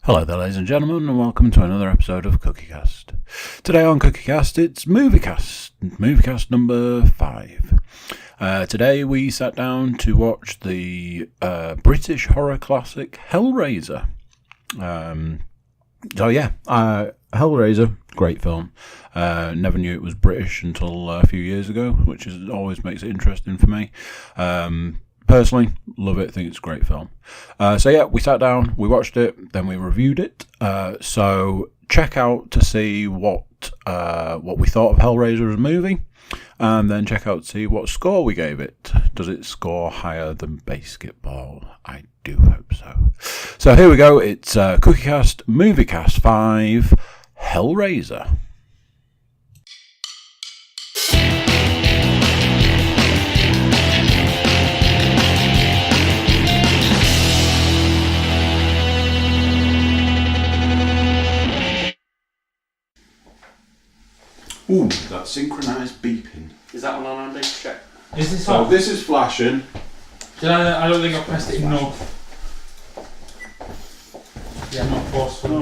Hello there, ladies and gentlemen, and welcome to another episode of Cookiecast. Today on Cookiecast, it's Moviecast number 5. Today we sat down to watch the British horror classic Hellraiser. Hellraiser, great film. Never knew it was British until a few years ago, which always makes it interesting for me. Personally, love it. Think it's a great film. We sat down, we watched it, then we reviewed it. So check out to see what we thought of Hellraiser as a movie, and then check out to see what score we gave it. Does it score higher than Basketball? I do hope so. So here we go. It's Cookiecast Moviecast 5, Hellraiser. Ooh, that synchronised beeping. Is that one on Andy? Check. Is this So on? this is flashing. I don't think I pressed it enough. Yeah, I'm not forceful.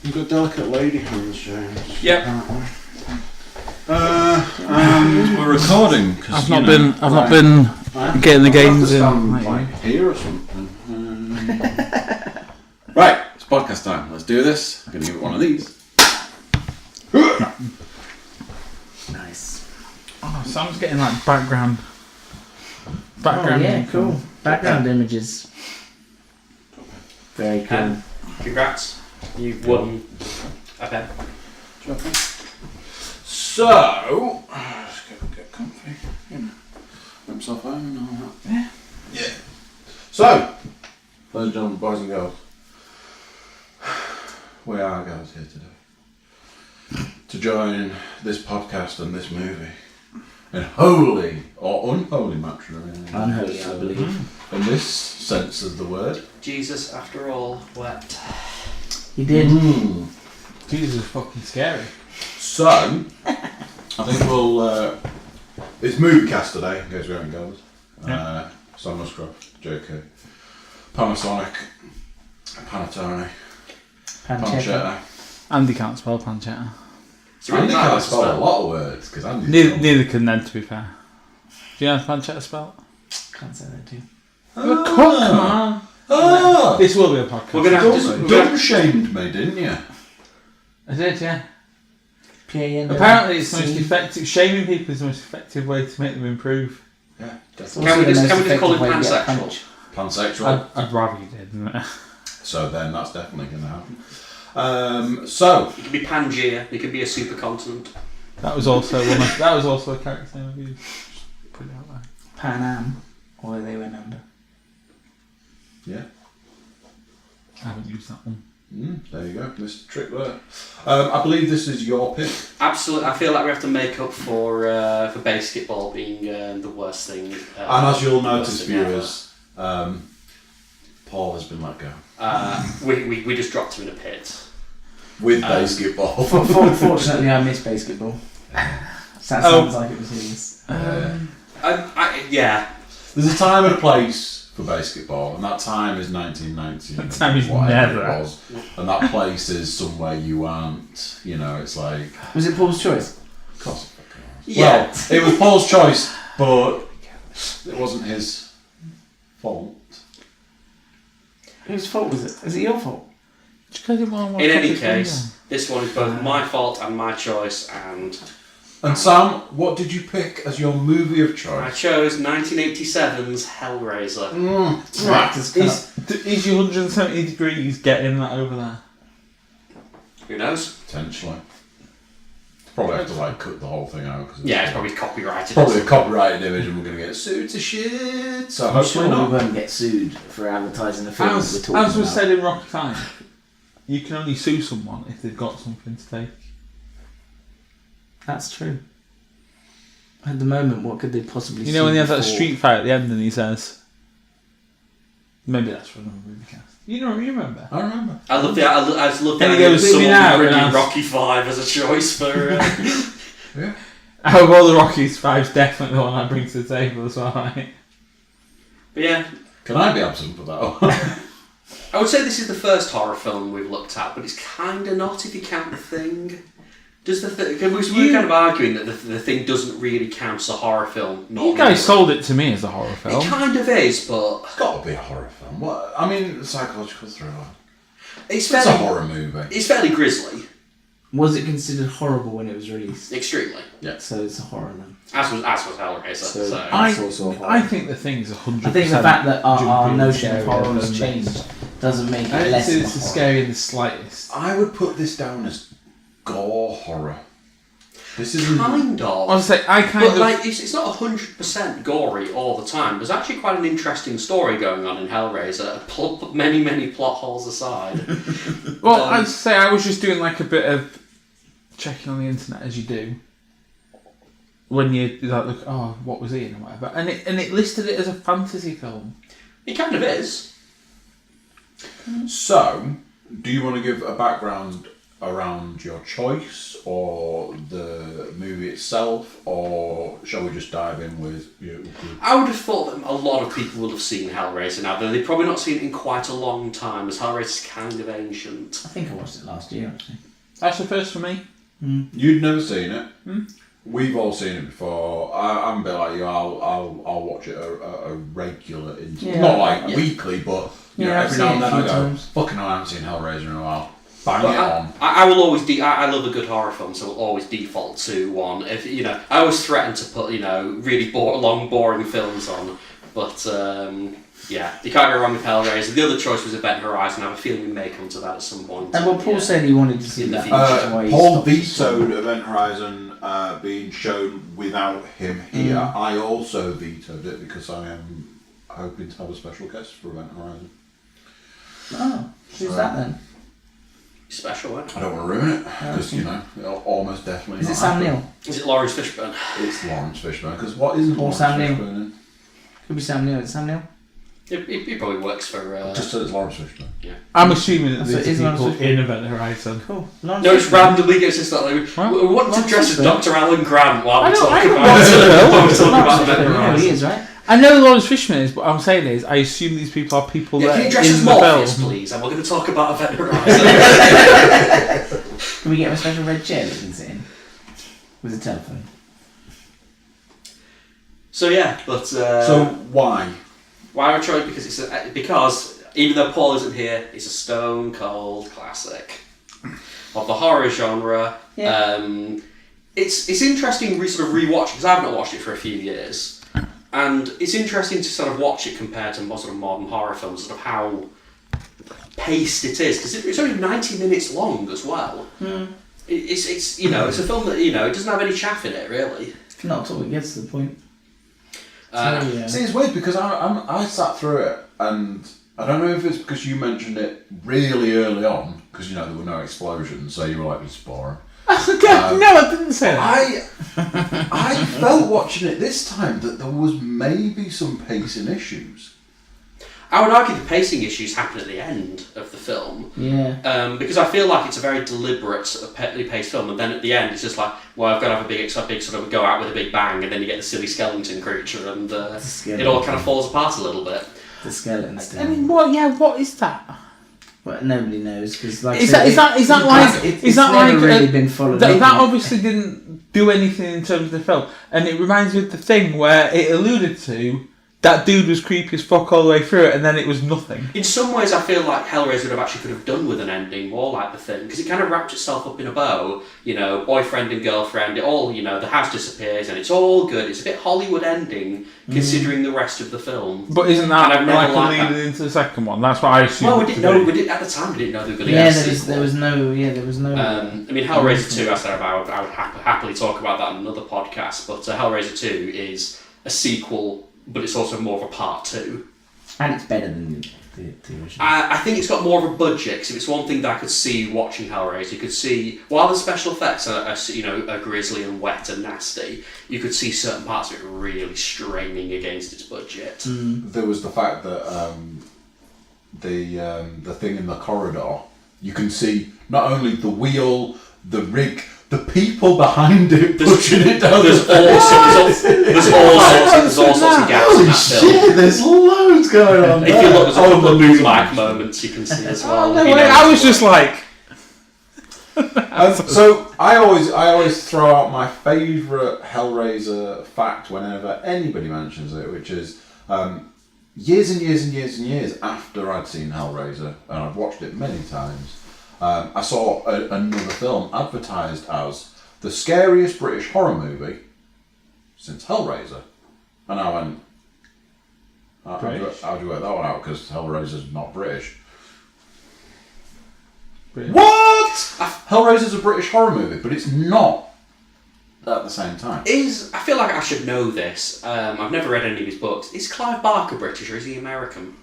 You've got delicate lady hands, James. Yep. We're recording. I've not been getting the games in. Like here or something. Right, it's podcast time. Let's do this. I'm going to give it one of these. Nice. Oh, Sam's getting like background. Oh, yeah, cool. Background images. Very cool. Congrats. You've won a pen. So, just get comfy. You know, himself home and all that. Yeah. So, ladies and gentlemen, boys and girls, we are guys here today to join this podcast and this movie in holy or unholy matrimony. Unholy, I believe. In this sense of the word. Jesus, after all, wept. He did. Jesus is fucking scary. So, I think we'll. It's Moviecast today, in case we haven't gathered. So Muscroft, JK, Panasonic, Panettone, Pancetta. Andy can't spell pancetta. Andy can't spell a lot of words because Andy. Neither can Ned, to be fair. Do you know how pancetta spelled? Can't say that too. Come on. This will be a podcast. We're gonna have to. Dumb shamed me, didn't you? I did, yeah. P-A-N. Apparently, it's the most effective. Shaming people is the most effective way to make them improve. Yeah, Can we just call it pansexual? Pansexual. I'd rather you did. So then that's definitely going to happen. So It could be Pangea. It could be a supercontinent. That was also a character name of you. Just put it out there. Pan Am. Or they went under. yeah, I haven't used that one. there you go. Mr. Trick there. I believe this is your pick. Absolutely. I feel like we have to make up for basketball being the worst thing. And as you'll notice, worst thing ever. viewers, Paul has been let go We just dropped him in a pit. with basketball. Fortunately, I miss basketball. That sounds like it was his. Yeah. There's a time and a place for basketball, and that time is 1990. That time is whatever never. it was. And that place is somewhere you aren't. You know, it's like. Was it Paul's choice? Of course it fucking was. Yeah. Well, it was Paul's choice, but it wasn't his fault. Whose fault was it? Is it your fault? In any case, this one is both my fault and my choice, and Sam, what did you pick as your movie of I choice? chose 1987's Hellraiser. Is your 170 degrees getting that over there? Who knows? Potentially. Probably have to cut the whole thing out. Cause Yeah, it's probably copyrighted. probably a copyrighted image, and we're going to get sued to shit. So I'm hopefully sure we not. won't get sued for advertising the film we're As talking was about. said in Rocky 5, you can only sue someone if they've got something to take. That's true. At the moment, what could they possibly You know when he has that for? street fight at the end and he says... Maybe that's for another movie cast. You remember? I remember. I love the. I just love the Can you idea go of with me someone now, bringing and Rocky 5 as a choice for. Yeah. Out of all the Rockies, 5's definitely the one I bring to the table as well, right? But yeah, Can I be absent for that? I would say this is the first horror film we've looked at, but it's kind of not if you count The Thing. Does the Thing? We're kind of arguing that the Thing doesn't really count as a horror film. Not You guys sold it to me as a horror film. It kind of is, but It's got to be a horror film. What? I mean, psychological thriller. it's It's a fairly, horror movie. it's fairly grisly. Was it considered horrible when it was released? Extremely. So it's a horror then. As was Hellraiser. So- So. It's also a horror. I think the thing's 100%. I think the fact that our jumpy notion of and horror scary has and- changed doesn't make it I don't less think of a it's horror. scary in the slightest. I would put this down as gore horror. This isn't. Kind of. Honestly, I kind But of. like, it's not 100% gory all the time. There's actually quite an interesting story going on in Hellraiser. Many plot holes aside. Well, I'd say I was just doing like a bit of checking on the internet as you do. When you like look, oh, what was he in or whatever, and it listed it as a fantasy film. It kind of is. So, do you want to give a background around your choice, or the movie itself, or shall we just dive in with you? I would have thought that a lot of people would have seen Hellraiser now, though they've probably not seen it in quite a long time, as Hellraiser's kind of ancient. I think I watched it last year actually. That's the first for me. You'd never seen it. We've all seen it before. I'm a bit like you. I'll watch it a regular interval, Yeah. not like Yeah. weekly, but you know, Yeah, I've every seen now and it a then I few go, times. fucking hell, I haven't seen Hellraiser in a while. Bang But it on. I will always I love a good horror film, so I'll always default to one. If I always threaten to put really long, boring films on, but yeah, you can't go wrong with Hellraiser. The other choice was Event Horizon. I have a feeling we may come to that at some point. And well, Paul said he wanted to see In the that. future. which is why he Paul stopped vetoed Event Horizon being shown without him here. I also vetoed it because I am hoping to have a special guest for Event Horizon. Oh, who's that then? Special, isn't I it? don't want to ruin it because it'll almost definitely. Is not it Sam happen. Neill? Is it Lawrence Fishburne? It's Lawrence Fishburne. Because what isn't Or Lawrence Sam Neill. Fishburne in? Could be Sam Neill. Is it Sam Neill? He probably works for. Just said it's Lawrence Fishburne. I'm assuming that So it these is are people Lawrence Fishburne. in Event Horizon. Cool. No, it's randomly gets this like, we want to Lawrence dress as Fishburne. Dr. Alan Grant while I we don't- talk I don't about want to know. while we talk about Event Yeah, he Horizon. is, right? I know Lawrence Fishburne is, but what I'm saying is, I assume these people are people Yeah, that can you are dress in as the Morpheus, film. please? And we're going to talk about Event Horizon. Can we get him a special red chair that he can sit in? With a telephone. So yeah, but So why? why I tried because even though Paul isn't here, it's a stone cold classic of the horror genre. Yeah. It's interesting sort of rewatching because I've not watched it for a few years, and it's interesting to sort of watch it compared to more sort of modern horror films, sort of how paced it is because it's only 90 minutes long as well. It's it's a film that it doesn't have any chaff in it really. Not until it gets to the point. Uh, yeah. See, it's weird because I sat through it and I don't know if it's because you mentioned it really early on because there were no explosions, so you were like, it's boring. No, I didn't say that. I felt watching it this time that there was maybe some pacing issues. I would argue the pacing issues happen at the end of the film. Yeah. Because I feel like it's a very deliberate, paced film, and then at the end it's just like, well, I've got to have a big sort of go out with a big bang, and then you get the silly skeleton creature, and it all kind of falls apart a little bit. The skeleton still. I mean, what is that? Well, nobody knows because like Is I that said, is that like it's is that never like really been followed up, that innit? obviously didn't do anything in terms of the film, and it reminds me of the Thing where it alluded to that dude was creepy as fuck all the way through it, and then it was nothing. In some ways, I feel like Hellraiser could have done with an ending more like The Thing, because it kind of wrapped itself up in a bow. Boyfriend and girlfriend, it all, the house disappears, and it's all good. It's a bit Hollywood ending, considering the rest of the film. But isn't And I've that never like a liked that. lead into the second one? That's what I assumed. Well, we it didn't to know. be. At the time, we didn't know they were going to Yeah, get a there sequel. was no. I mean, Hellraiser 2, I said I would happily talk about that on another podcast, but Hellraiser 2 is a sequel, but it's also more of a part 2. And it's better than the original. I think it's got more of a budget, because if it's one thing that I could see watching Hellraiser, you could see, while the special effects are grisly and wet and nasty, you could see certain parts of it really straining against its budget. There was the fact that the thing in the corridor, you can see not only the wheel, the rig, the people behind it pushing it down. There's all sorts of gaps in Holy that shit! film. There's loads going on. If you look, there's a couple of boom-like moments you can see as well. Oh, no, You know, I was just like... So I always throw out my favourite Hellraiser fact whenever anybody mentions it, which is years and years and years and years after I'd seen Hellraiser, and I've watched it many times, I saw another film advertised as the scariest British horror movie since Hellraiser, and I went, how do you work that one out? Because Hellraiser's not British. What? Hellraiser's a British horror movie, but it's not at the same time. I feel like I should know this. I've never read any of his books. Is Clive Barker British or is he American?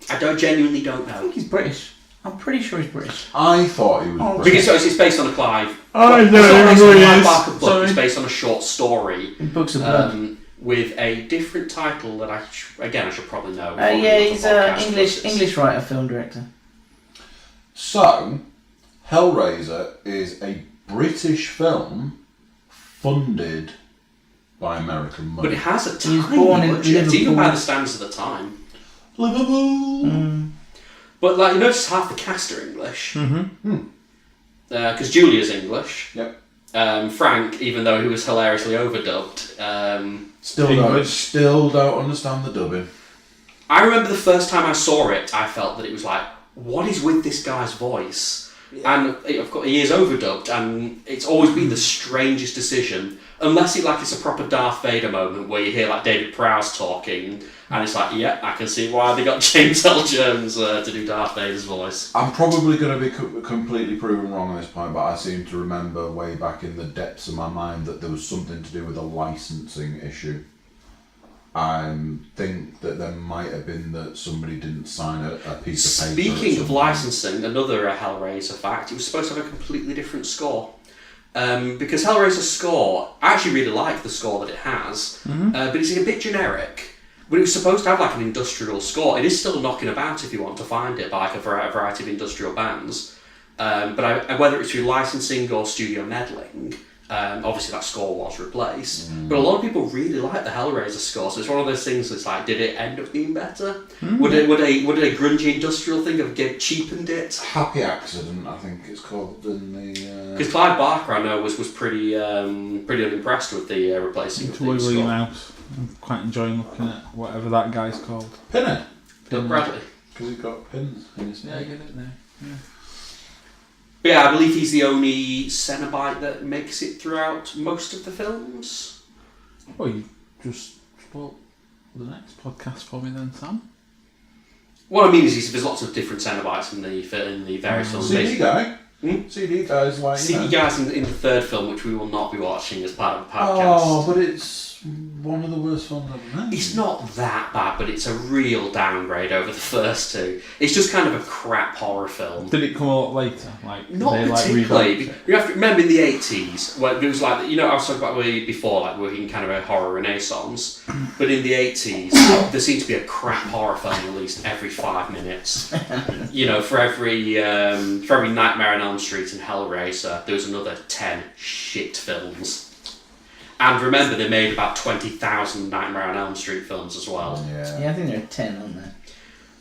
I genuinely don't I know. think he's British. I'm pretty sure he's British. I thought he was British. Because it's based on a Clive. I it's know not based on a who he Clive is. Barker book. Sorry. It's based on a short story. In Books of Blood. With a different title that I should probably know. Yeah, he's an English writer, film director. So, Hellraiser is a British film funded by American money. But it has a He was tiny born in budget, even Liverpool. by the standards of the time. Liverpool. But like, you notice half the cast are English. Mm-hmm. Because Julia's English. Yep. Frank, even though he was hilariously overdubbed. Still don't understand the dubbing. I remember the first time I saw it, I felt that it was like, what is with this guy's voice? And of course, he is overdubbed, and it's always been the strangest decision, unless it's a proper Darth Vader moment where you hear like David Prowse talking, and it's like, yeah, I can see why they got James L. Jones to do Darth Vader's voice. I'm probably going to be completely proven wrong on this point, but I seem to remember way back in the depths of my mind that there was something to do with a licensing issue. I think that there might have been that somebody didn't sign a piece of paper. Speaking of licensing, another Hellraiser fact, it was supposed to have a completely different score. Because Hellraiser's score, I actually really like the score that it has, but it's a bit generic. But it was supposed to have like an industrial score. It is still knocking about if you want to find it by like a variety of industrial bands. But whether it's through licensing or studio meddling, obviously that score was replaced. But a lot of people really like the Hellraiser score, so it's one of those things that's like, did it end up being better? Would a grungy industrial thing have cheapened it? Happy Accident, I think it's called in the... Because Clive Barker, I know, was pretty unimpressed with the replacing of the William score. House. I'm quite enjoying looking at whatever that guy's called. Pinner. Doug Bradley. Because he's got pins in his Yeah, I get it now. Yeah. But yeah, I believe he's the only Cenobite that makes it throughout most of the films. Well, you just spoke the next podcast for me then, Sam. What I mean is there's lots of different Cenobites in the various films. CD guy. Hmm? CD guy's like... CD guys in the third film, which we will not be watching as part of the podcast. Oh, but it's one of the worst films I've ever made. It's not that bad, but it's a real downgrade over the first two. It's just kind of a crap horror film. Did it come a lot later? Like Not they, particularly. Like, You have to remember in the 80s, when it was like, I was talking about before, like we're in kind of a horror renaissance, but in the 80s, there seemed to be a crap horror film released every 5 minutes. For every Nightmare on Elm Street and Hellraiser, there was another 10 shit films. And remember, they made about 20,000 Nightmare on Elm Street films as well. Yeah, I think there are 10, aren't there?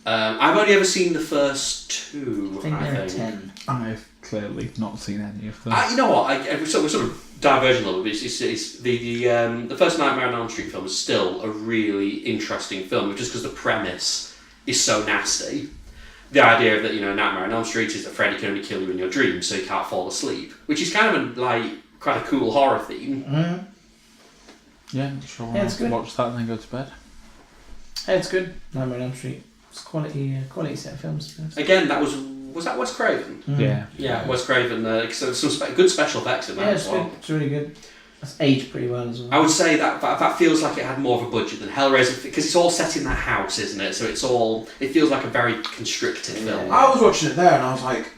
I've only ever seen the first two, I think there are 10. I've clearly not seen any of them. You know what? We're sort of diverging a little bit. It's the first Nightmare on Elm Street film is still a really interesting film, just because the premise is so nasty. The idea that Nightmare on Elm Street is that Freddy can only kill you in your dreams, so you can't fall asleep, which is kind of quite a cool horror theme. Mm. Yeah, sure. Yeah, it's good. Watch that and then go to bed. Yeah, it's good. Nightmare on Elm Street. It's quality set of films. Again, was that Wes Craven? Yeah. Yeah, Wes Craven. So some good special effects in that It's as well. good. It's really good. It's aged pretty well as well. I would say that feels like it had more of a budget than Hellraiser, because it's all set in that house, isn't it? So it feels like a very constricted film. I was watching it there and I was like,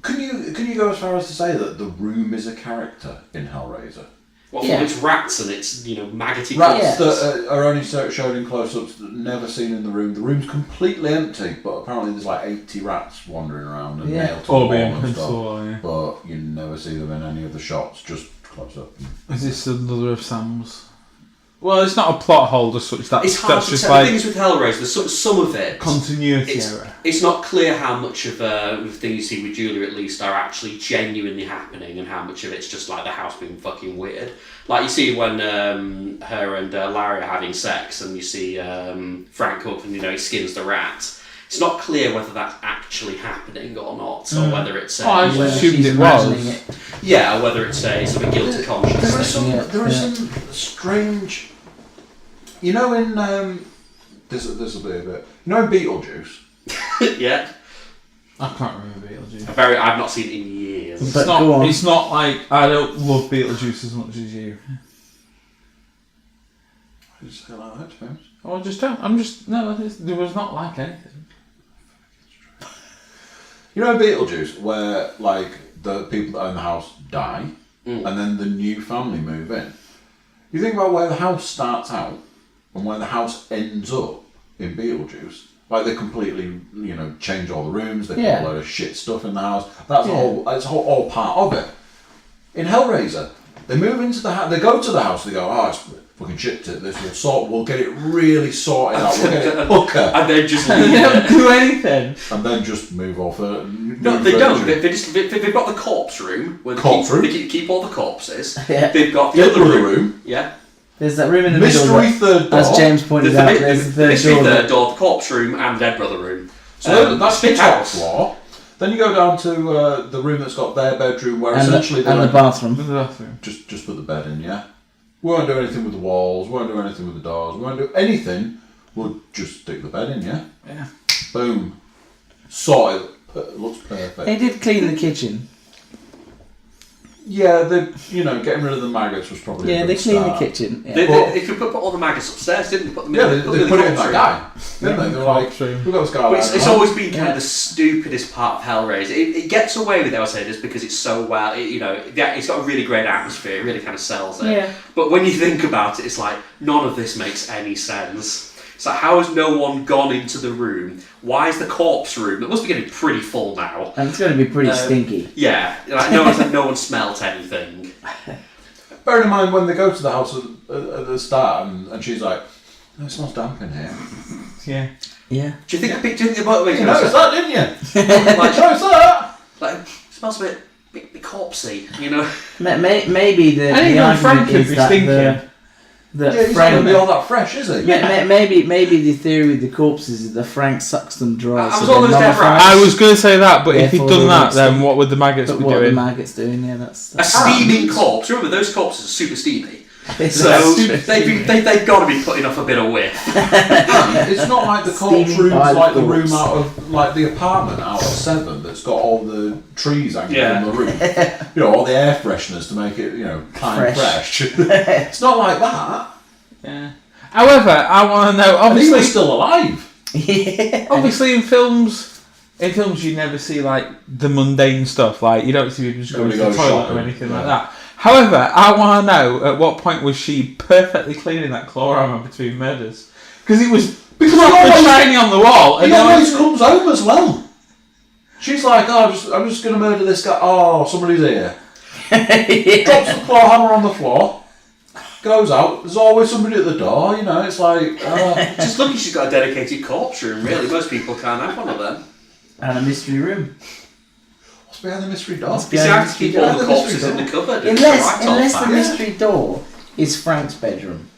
can you go as far as to say that the room is a character in Hellraiser? Well, Yeah. it's rats and it's, maggoty Rats corpses. that are only shown in close-ups, never seen in the room. The room's completely empty, but apparently there's like 80 rats wandering around and nailed to the All wall being and printed stuff. all, yeah. But you never see them in any of the shots, just close-up. Is this another of Sam's? Well, it's not a plot hole as such. It's That's hard to just tell. like The things with Hellraiser, there's some of it. continuity error. It's not clear how much of the things you see with Julia, at least, are actually genuinely happening, and how much of it's just like the house being fucking weird. Like you see when her and Larry are having sex, and you see Frank up and he skins the rat. It's not clear whether that's actually happening or not, or whether it's Oh, I Whether assumed she's it imagining was. it. or whether it's a sort of guilty conscience. There is some strange. In this will be a bit. In Beetlejuice. Yeah, I can't remember Beetlejuice. I've not seen it in years. But go on. It's not like I don't love Beetlejuice as much as you. I just say like that, James. Oh, I just don't. I'm just no. There was not like anything. Beetlejuice, where like the people that own the house die, and then the new family move in. You think about where the house starts out and where the house ends up in Beetlejuice. Like they completely, change all the rooms. They put a load of shit stuff in the house. That's all part of it. In Hellraiser, they move into the house. They go to the house. They go, oh, it's fucking shit. We'll get it really sorted out. We'll get it hooker, And then just They don't do anything. and then just move off it. No, they don't. They've got the corpse room where they keep all the corpses. Yeah. They've got The other room. Yeah. There's that room in the Mystery middle. third door. As James pointed out, there's the third mystery door. third door, the corpse room, and dead brother room. So that's the big top house. floor. Then you go down to the room that's got their bedroom, where And essentially the, and the bathroom. just put the bed in. Yeah, we won't do anything with the walls. We won't do anything with the doors. We won't do anything. We'll just stick the bed in. Yeah. Yeah. Boom. Sorted. Looks perfect. They did clean the kitchen. Yeah, getting rid of the maggots was probably a Yeah, good they cleaned the start. kitchen. Yeah. They could put all the maggots upstairs, didn't they? Put them Yeah, in, they put it in corpse that room. guy, didn't they? They were like, Corpse room. we've got this guy. But it's like, always been kind of the stupidest part of Hellraiser. It gets away with it, I would say, just because it's so well. It's got a really great atmosphere. It really kind of sells it. Yeah. But when you think about it, it's like none of this makes any sense. It's like, how has no one gone into the room? Why is the corpse room? It must be getting pretty full now. And it's going to be pretty stinky. Yeah, like no one smelt anything. Bearing in mind when they go to the house at the start, and she's like, "No, it smells damp in here." Yeah. Do you think about You noticed that, didn't you? like, Noticed that? like, it smells a bit corpsey, Maybe the I didn't know argument Frank could is be that stinking. Yeah, he's not going to be all that fresh, is he? Maybe the theory with the corpses is that Frank sucks them dry. I was so almost they're dead right. mummified. I was going to say that, but if he'd Therefore, done they that, would then stink. what would the maggots But be what are the doing? maggots doing? Yeah, that's A steaming corpse. Remember, those corpses are super steamy. It's So like- they've got to be putting off a bit of whiff. It's not like the corpse Steaming room's by like the thoughts. room out of like the apartment out of 7 that's got all the trees hanging Yeah. on the roof. All the air fresheners to make it, kind of Fresh. fresh. It's not like that. Yeah. However, I want to know. And he was Obviously, still alive. Yeah. obviously, in films, you never see like the mundane stuff. Like you don't see people just going to Nobody the goes toilet shopping. or anything like Yeah. that. However, I want to know at what point was she perfectly cleaning that claw armor between murders? Because it was proper shiny on the wall. He And then always comes home as well. She's like, oh, I'm just going to murder this guy. Oh, somebody's here. Drops the claw hammer on the floor. Goes out. There's always somebody at the door. It's like. Just lucky she's got a dedicated corpse room, really. Most people can't have one of them. And a mystery room. What's behind the mystery door? You see, I have to keep all the corpses in the cupboard. It's right off Unless the that. mystery door is Frank's bedroom.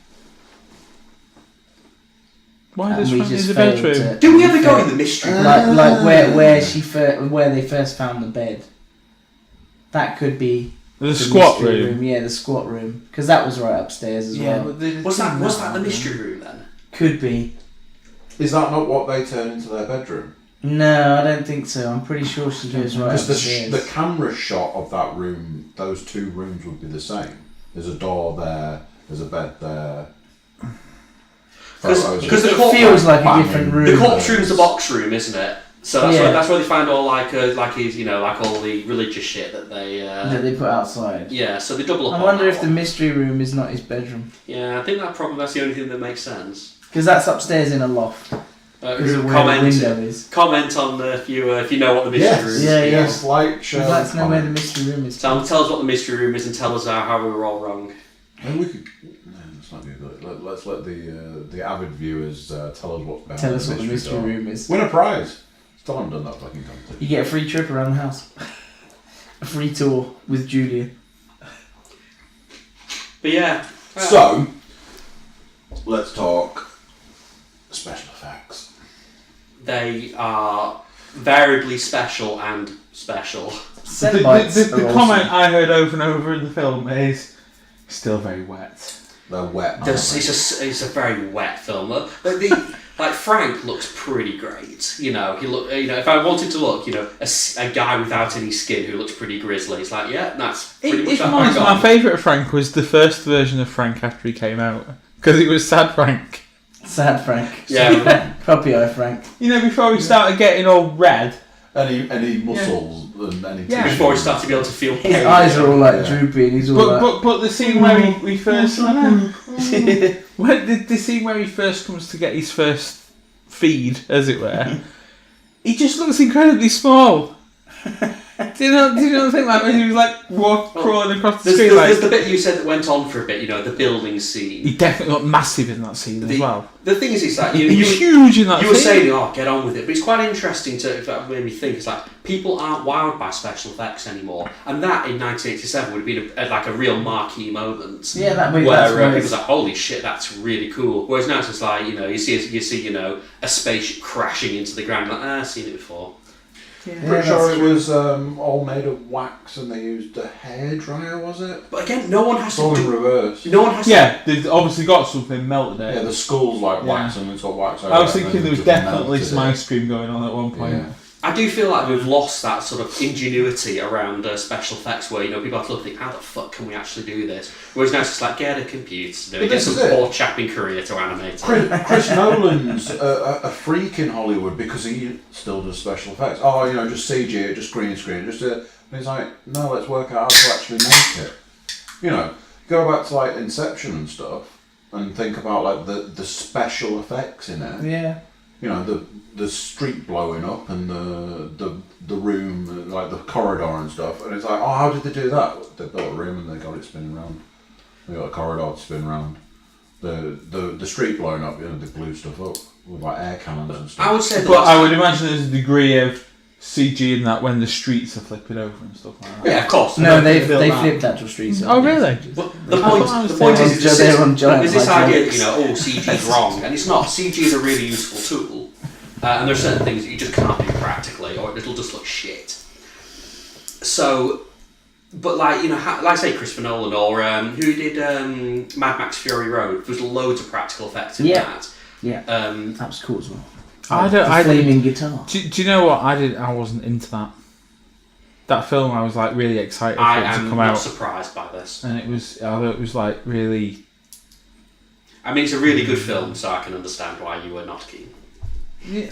why And does we Frank just need a failed bedroom? to- Did we ever go in the mystery room? Like where they first found the bed. That could be The squat mystery room. Yeah, the squat room, because that was right upstairs as well. Was that the mystery room then? Could be. Is that not what they turn into their bedroom? No, I don't think so. I'm pretty sure she goes right Because upstairs. the camera shot of that room, those two rooms would be the same. There's a door there, there's a bed there. Because Photos the of- corpse feels like a different room. The corpse room's the box room, isn't it? So that's where they find all like his, you know, like all the religious shit that they put outside. Yeah, so they double up. I wonder if the mystery room is not his bedroom. Yeah, I think that's the only thing that makes sense. Because that's upstairs in a loft. Because of where the window is. Comment on if you know what the mystery room is. Yes, like, share. We'd like to know where the mystery room is. Tell us what the mystery room is and tell us how we were all wrong. Maybe we could. No, let's not do that. Let's let the avid viewers tell us what's behind. Tell us what the mystery room is. Win a prize. Still haven't done that fucking competition. You get a free trip around the house. A free tour with Julia. But yeah. So, let's talk special effects. They are variably special and special. The comment I heard over and over in the film is still very wet. They're wet. It's a very wet film. Like Frank looks pretty great. You know, if I wanted to look, you know, a guy without any skin who looks pretty grisly, it's like, yeah, that's pretty much that. My favourite of Frank was the first version of Frank after he came out, because it was Sad Frank. Sad Frank. Yeah. Puppy eye Frank. You know, before he started getting all red. Any muscles and any Yeah. Before he started to be able to feel pain. His eyes are all like droopy and he's all but the scene where we first... the scene where he first comes to get his first feed, as it were, he just looks incredibly small. Do you not think that when he was like crawling across the street? There's the bit you said that went on for a bit, you know, the building scene. He definitely got massive in that scene as well. The thing is, it's like he was huge in that scene. You were saying, get on with it, but it's quite interesting that made me think. It's like people aren't wowed by special effects anymore, and that in 1987 would have been like a real marquee moment. Yeah, that where people was like, "Holy shit, that's really cool." Whereas now it's just like, you know, you see, you know, a spaceship crashing into the ground. Like, I've seen it before. Yeah, pretty sure it was all made of wax and they used a hairdryer, was it? But again, no one has to do reverse. No one has to. Yeah, they've obviously got something melted in. Yeah, the skull's like wax and it's got wax over I was it, thinking there was definitely some ice cream going on at one point. Yeah. I do feel like we've lost that sort of ingenuity around special effects where, you know, people have to think, how the fuck can we actually do this? Whereas now it's just like, get a computer to do it, get some poor chap in Korea to animate it. Chris Nolan's a freak in Hollywood because he still does special effects. Oh, you know, just CG it, just green screen, and he's like, no, let's work out how to actually make it. You know, go back to like Inception and stuff and think about like the special effects in it. Yeah. You know, the street blowing up and the room, like the corridor and stuff, and it's like, oh, how did they do that? They built a room and they got it spinning around. They got a corridor to spin around. The street blowing up, you know, they blew stuff up with like air cannons and stuff. I would say, but I would imagine there's a degree of CG in that when the streets are flipping over and stuff like that. Yeah, of course. No, they flipped actual streets. Oh, really? But the point is, there's this idea that, you know, CG is wrong, and it's not. CG is a really useful tool, and there's certain things that you just can't do practically, or it'll just look shit. So, but like, you know, like say Christopher Nolan or who did Mad Max Fury Road, there was loads of practical effects in that. Yeah, that was cool as well. Flaming guitar. Do you know what I wasn't into that. That film, I was like really excited for it to come out. I am not surprised by this. And it was like really. I mean, it's a really good film, so I can understand why you were not keen. Yeah,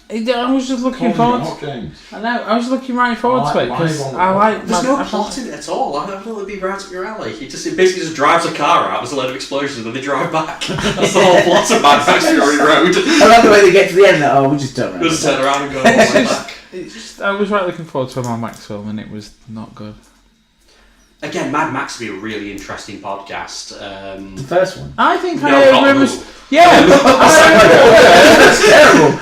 I was just looking forward. I know. I was looking right forward to it because I like. There's no plot in it at all. I don't know it'd be right up your alley. It basically just drives a car out. There's a load of explosions, and then they drive back. That's the whole plot of Mad Max Fury Road. I love the way they get to the end. Like, we'll just turn around. Just turn around and go all the way back. I was right looking forward to a Mad Max film, and it was not good. Again, Mad Max would be a really interesting podcast. The first one. I think no, I remember. Yeah, that's terrible.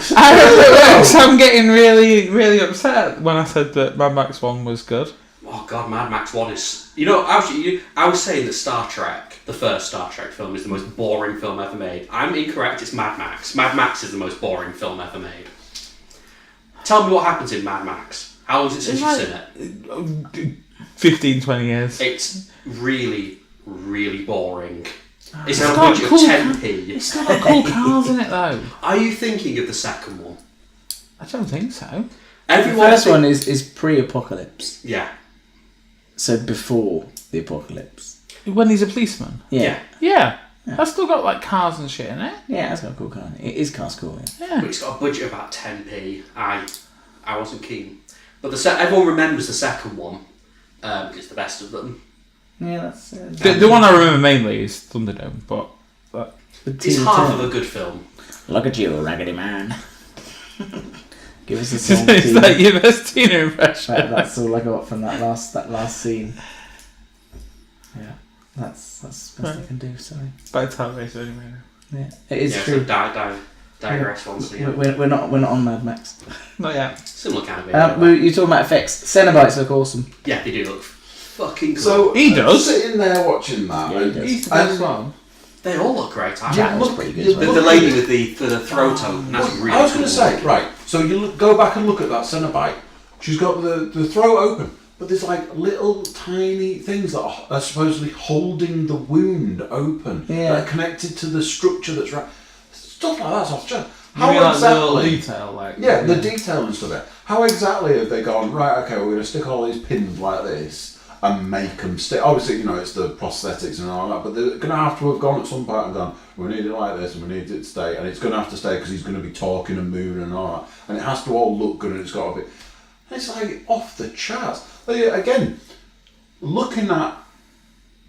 I'm getting really, really upset when I said that Mad Max 1 was good. Oh God, Mad Max 1 is... You know, actually, I was saying that Star Trek, the first Star Trek film, is the most boring film ever made. I'm incorrect, it's Mad Max. Mad Max is the most boring film ever made. Tell me what happens in Mad Max. How long is it since you've seen it? 15, 20 years. It's really, really boring. It's on a budget of 10p. It's still got cool cars in it though. Are you thinking of the second one? I don't think so. The first one is pre-apocalypse. Yeah. So before the apocalypse. When he's a policeman? Yeah. Yeah. That's still got like cars and shit in it. Yeah, it's got a cool car. It is Cars cool. Yeah. But it's got a budget of about 10p. I wasn't keen. But everyone remembers the second one. It's the best of them. Yeah, that's The one I remember mainly is Thunderdome, but it's half of a good film. Look at you, Raggedy Man. Give us a song. is that your best Tina impression? That's all I got from that last scene. Yeah, that's the best I can do. Sorry. By Hellraiser anyway. Yeah, it is So true. digress once again. We're not on Mad Max. Not yet. Similar kind of video. You're talking about effects. Cenobites look awesome. Yeah, they do look fucking cool. So He does. sitting there watching that. Yeah, he does. He's the best one. They all look great. Jack was pretty good as well. The lady with the throat open. That's really I was going cool. to say, right, so you go back and look at that Cenobite. She's got the throat open, but there's like little tiny things that are supposedly holding the wound open. Yeah. That are connected to the structure that's right. Stuff like that's off the chart. You mean like the little detail, like Yeah, the detail and stuff. There. How exactly have they gone, right, okay, we're going to stick all these pins like this and make them stick. Obviously, it's the prosthetics and all that, but they're going to have to have gone at some point and gone, we need it like this and we need it to stay, and it's going to have to stay because he's going to be talking and moving and all that, and it has to all look good and it's got to be. And it's like off the charts. Again, looking at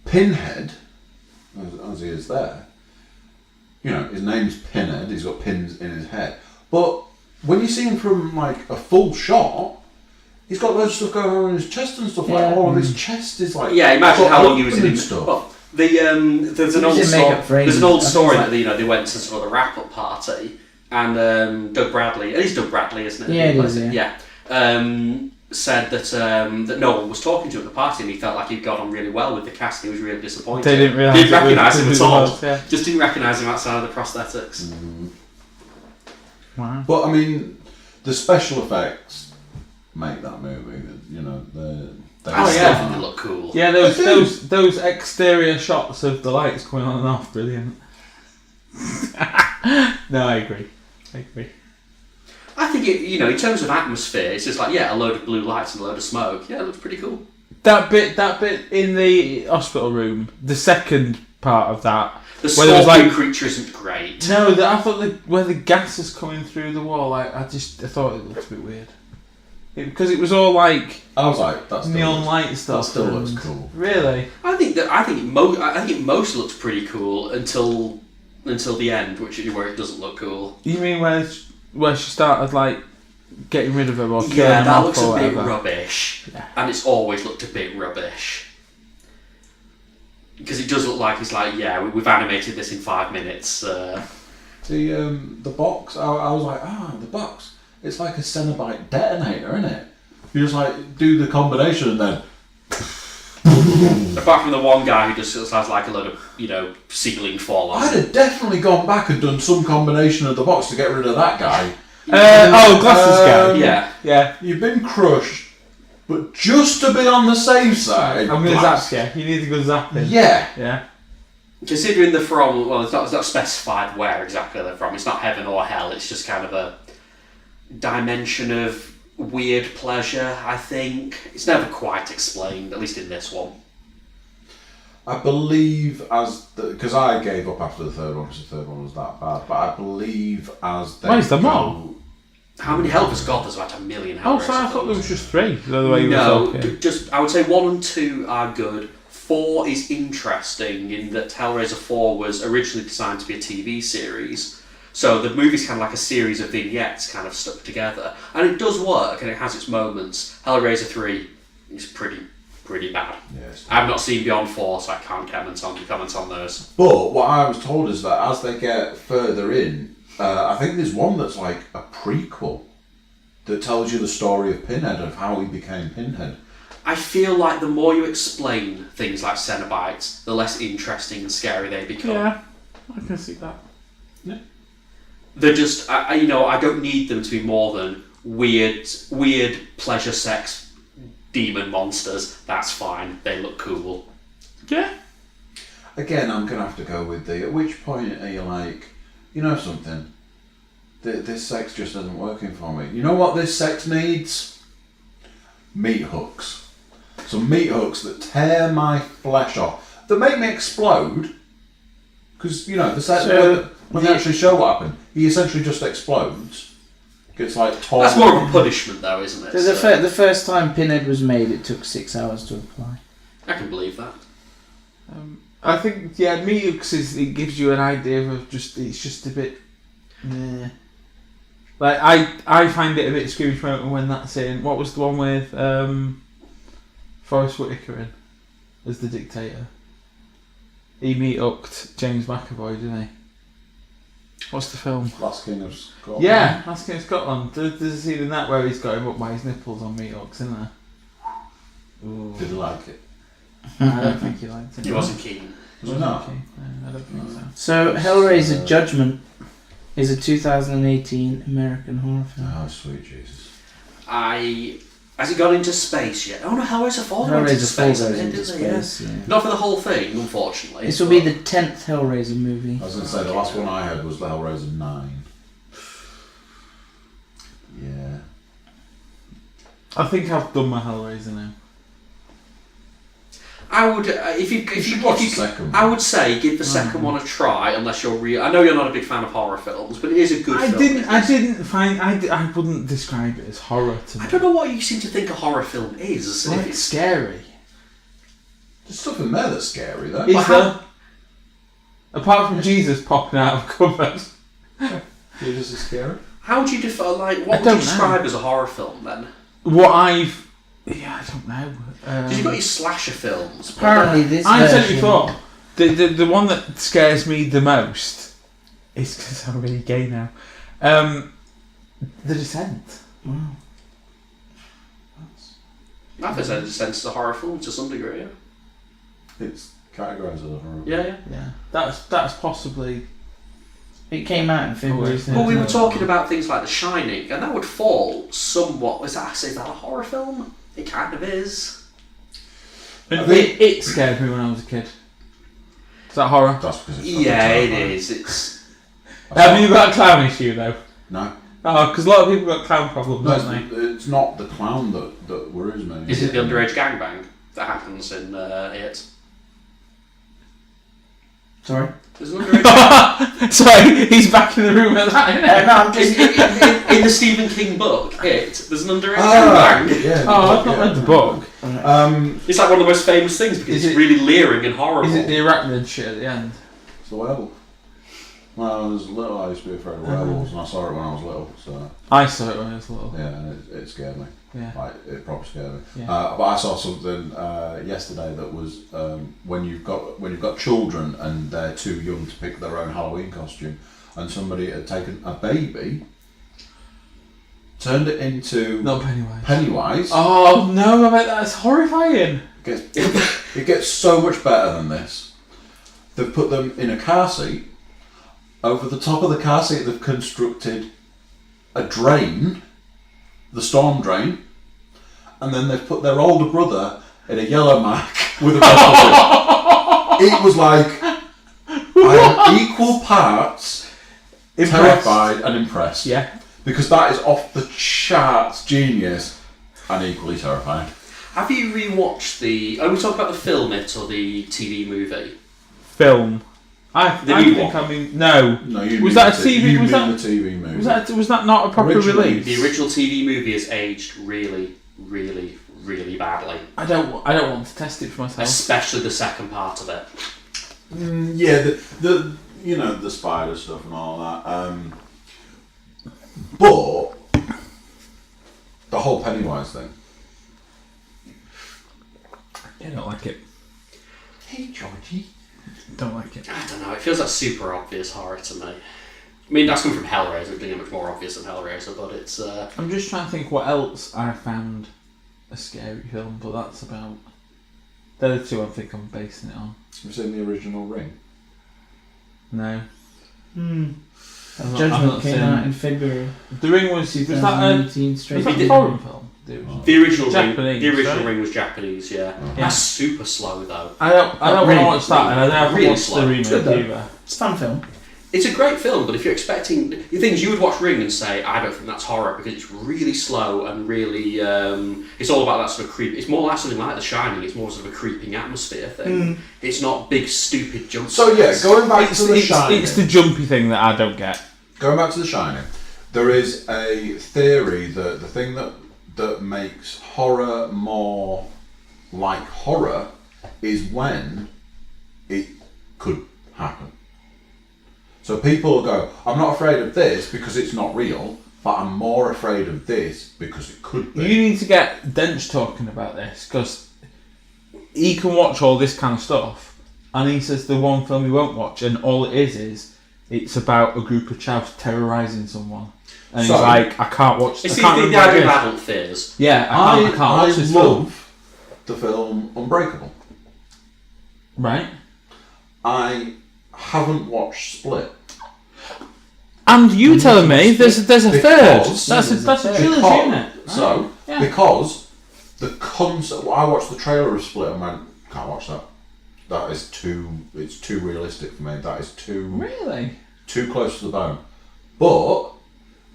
Pinhead, as he is there, his name's Pinhead, he's got pins in his head, but when you see him from like a full shot, he's got loads of stuff going on in his chest and stuff. Like all of his chest is like. Yeah, imagine how long he was in and stuff. Well, there's an old story that they went to sort of the wrap-up party, and Doug Bradley, it is Doug Bradley, isn't it? Yeah, it is. Yeah. Said that no one was talking to him at the party, and he felt like he'd got on really well with the cast. And he was really disappointed. They didn't recognise him at all. Yeah. Just didn't recognise him outside of the prosthetics. Wow. But I mean, the special effects make that movie. They They look cool. Yeah, those exterior shots of the lights coming on and off, brilliant. No, I agree. I think in terms of atmosphere, it's just like a load of blue lights and a load of smoke. Yeah, it looks pretty cool. That bit in the hospital room, the second part of that. The scorpion creature isn't great. No, I thought where the gas is coming through the wall, I thought it looked a bit weird. Because it was all like I was like, that's neon light stuff. That still looks cool. Really? I think it most looks pretty cool until the end, which is where it doesn't look cool. You mean where she started like getting rid of him or killing him that off looks or a bit whatever? rubbish, Yeah. and it's always looked a bit rubbish. Because it does look like it's like we've animated this in 5 minutes. The box, I was like, the box. It's like a Cenobite detonator, isn't it? You just like do the combination and then. Apart from the one guy who just has like a load of ceiling fall off. I'd have definitely gone back and done some combination of the box to get rid of that guy. Glasses guy. Yeah. You've been crushed, but just to be on the safe side. I'm going to zap you. You need to go zapping. Yeah. Yeah. Considering they're from, it's not specified where exactly they're from. It's not heaven or hell. It's just kind of a dimension of weird pleasure, I think. It's never quite explained, at least in this one. I believe because I gave up after the third one because the third one was that bad, but I believe as they Why is there more? How many Hellraisers got? There's about 1 million Hellraisers. Oh, sorry, I thought there was just 3. The way you were No, talking. just I would say 1 and 2 are good. 4 is interesting in that Hellraiser 4 was originally designed to be a TV series. So the movie's kind of like a series of vignettes kind of stuck together. And it does work and it has its moments. Hellraiser 3 is pretty bad. Yes. I've not seen Beyond 4, so I can't comment on those. But what I was told is that as they get further in, I think there's one that's like a prequel that tells you the story of Pinhead, of how he became Pinhead. I feel like the more you explain things like Cenobites, the less interesting and scary they become. Yeah, I can see that. Yeah. They're just, I don't need them to be more than weird pleasure sex demon monsters. That's fine. They look cool. Yeah. Again, I'm going to have to go with at which point are you like, something? This sex just isn't working for me. You know what this sex needs? Meat hooks. Some meat hooks that tear my flesh off. That make me explode. Because, when they actually show what happened, he essentially just explodes. Gets like torn. That's more of a punishment, though, isn't it? So the first time Pinhead was made, it took 6 hours to apply. I can believe that. I think, Meatux it gives you an idea of it's just a bit. Nah. Like I find it a bit Scrooge moment when that's in. What was the one with Forrest Whitaker in as the dictator? He meat-ucked James McAvoy, didn't he? What's the film? Last King of Scotland. Yeah, Last King of Scotland. There's a scene in that where he's got him up by his nipples on meat-ucks, isn't there? Ooh. Did you like it? I don't think he liked it. He wasn't keen. Was it not? No, I don't think so. So Hellraiser Judgment is a 2018 American horror film. Oh, sweet Jesus. Has it gone into space yet? Oh no, Hellraiser 4 went into space, didn't they? Yeah. Not for the whole thing, unfortunately. This will be the 10th Hellraiser movie. I was going to say, the last one I had was the Hellraiser 9. Yeah. I think I've done my Hellraiser now. I would, watch the second one. I would say give the second one a try, unless you're real. I know you're not a big fan of horror films, but it is a good film. I wouldn't describe it as horror to me. I don't know what you seem to think a horror film is. Like it's scary. There's stuff in there that's scary, though. Is there? Apart from Jesus popping out of cupboards. Jesus is scary? How would you define, what would you describe as a horror film, then? I don't know. Because you've got your slasher films. Apparently this I said it version... before. The one that scares me the most is because I'm really gay now. The Descent. Wow. I think The Descent is a horror film to some degree, yeah. It's categorised as a horror. Yeah. That's possibly... It came out in February. Well, we were talking about things like The Shining, and that would fall somewhat... Is that a horror film? It kind of is. It scared me when I was a kid. Is that horror? That's because it's it is. It's... Have you got a clown issue though? No. Oh, because a lot of people got clown problems, No, don't they? it's not the clown that worries me. Is it the underage gangbang that happens in it? Sorry? There's an underage... Sorry, he's back in the room at that. No, I'm just... in the Stephen King book, there's an underage Ah, gangbang. yeah. I've not read the book. It's like one of the most famous things because it's really leering and horrible. Is it the arachnid shit at the end? It's a werewolf. When I was little, I used to be afraid of werewolves, and I saw it when I was little, so... I saw it when I was little. Yeah, and it scared me. Yeah. Like, it probably scared me. Yeah. But I saw something yesterday that was when you've got children and they're too young to pick their own Halloween costume, and somebody had taken a baby, turned it into Not Pennywise. Pennywise. Oh no! I bet that's horrifying. It gets so much better than this. They've put them in a car seat. Over the top of the car seat, they've constructed a drain, the storm drain, and then they've put their older brother in a yellow Mac with a rifle. It was like, I am equal parts terrified and impressed. Yeah. Because that is off the charts genius and equally terrifying. Have you rewatched the... Are we talking about the film It or the TV movie? Film. No. No, you Was mean that a the TV? You Was mean that the TV movie? Was that not a proper Originally, release? The original TV movie has aged really, really, really badly. I don't want to test it for myself. Especially the second part of it. Yeah, the spider stuff and all that. But the whole Pennywise thing. I don't like it. Hey, Georgie. Don't like it. I don't know, it feels like super obvious horror to me. I mean, that's coming from Hellraiser, it's being much more obvious than Hellraiser, but it's... I'm just trying to think what else I found a scary film, but that's about... They're the two I think I'm basing it on. Have you seen the original Ring? No. Judgment came out in February. The Ring was that a foreign film? The original Japanese, Ring was Japanese, yeah. That's super slow though. I don't want to watch that, and I don't Really watch slow. the remake Good though. either. It's a fun film. It's a great film, but if you're expecting the things, you would watch Ring and say, I don't think that's horror because it's really slow and really. It's all about that sort of creep. It's more like something like The Shining. It's more sort of a creeping atmosphere thing. It's not big stupid jump. So yeah, going back to The Shining. It's the jumpy thing that I don't get. Going back to The Shining, there is a theory that the thing that makes horror more like horror is when it could happen. So people will go, I'm not afraid of this because it's not real, but I'm more afraid of this because it could be. You need to get Dench talking about this, because he can watch all this kind of stuff, and he says the one film he won't watch, and all it is it's about a group of chavs terrorising someone. And he's like, I can't watch this. It's the idea of adult fears. Yeah, I can't watch this film. The film Unbreakable. Right. I haven't watched Split. And you telling me there's a third. Because- That's a trilogy, isn't it? So, Yeah. because the concept, I watched the trailer of Split and went, can't watch that. That is it's too realistic for me. That is too close to the bone. But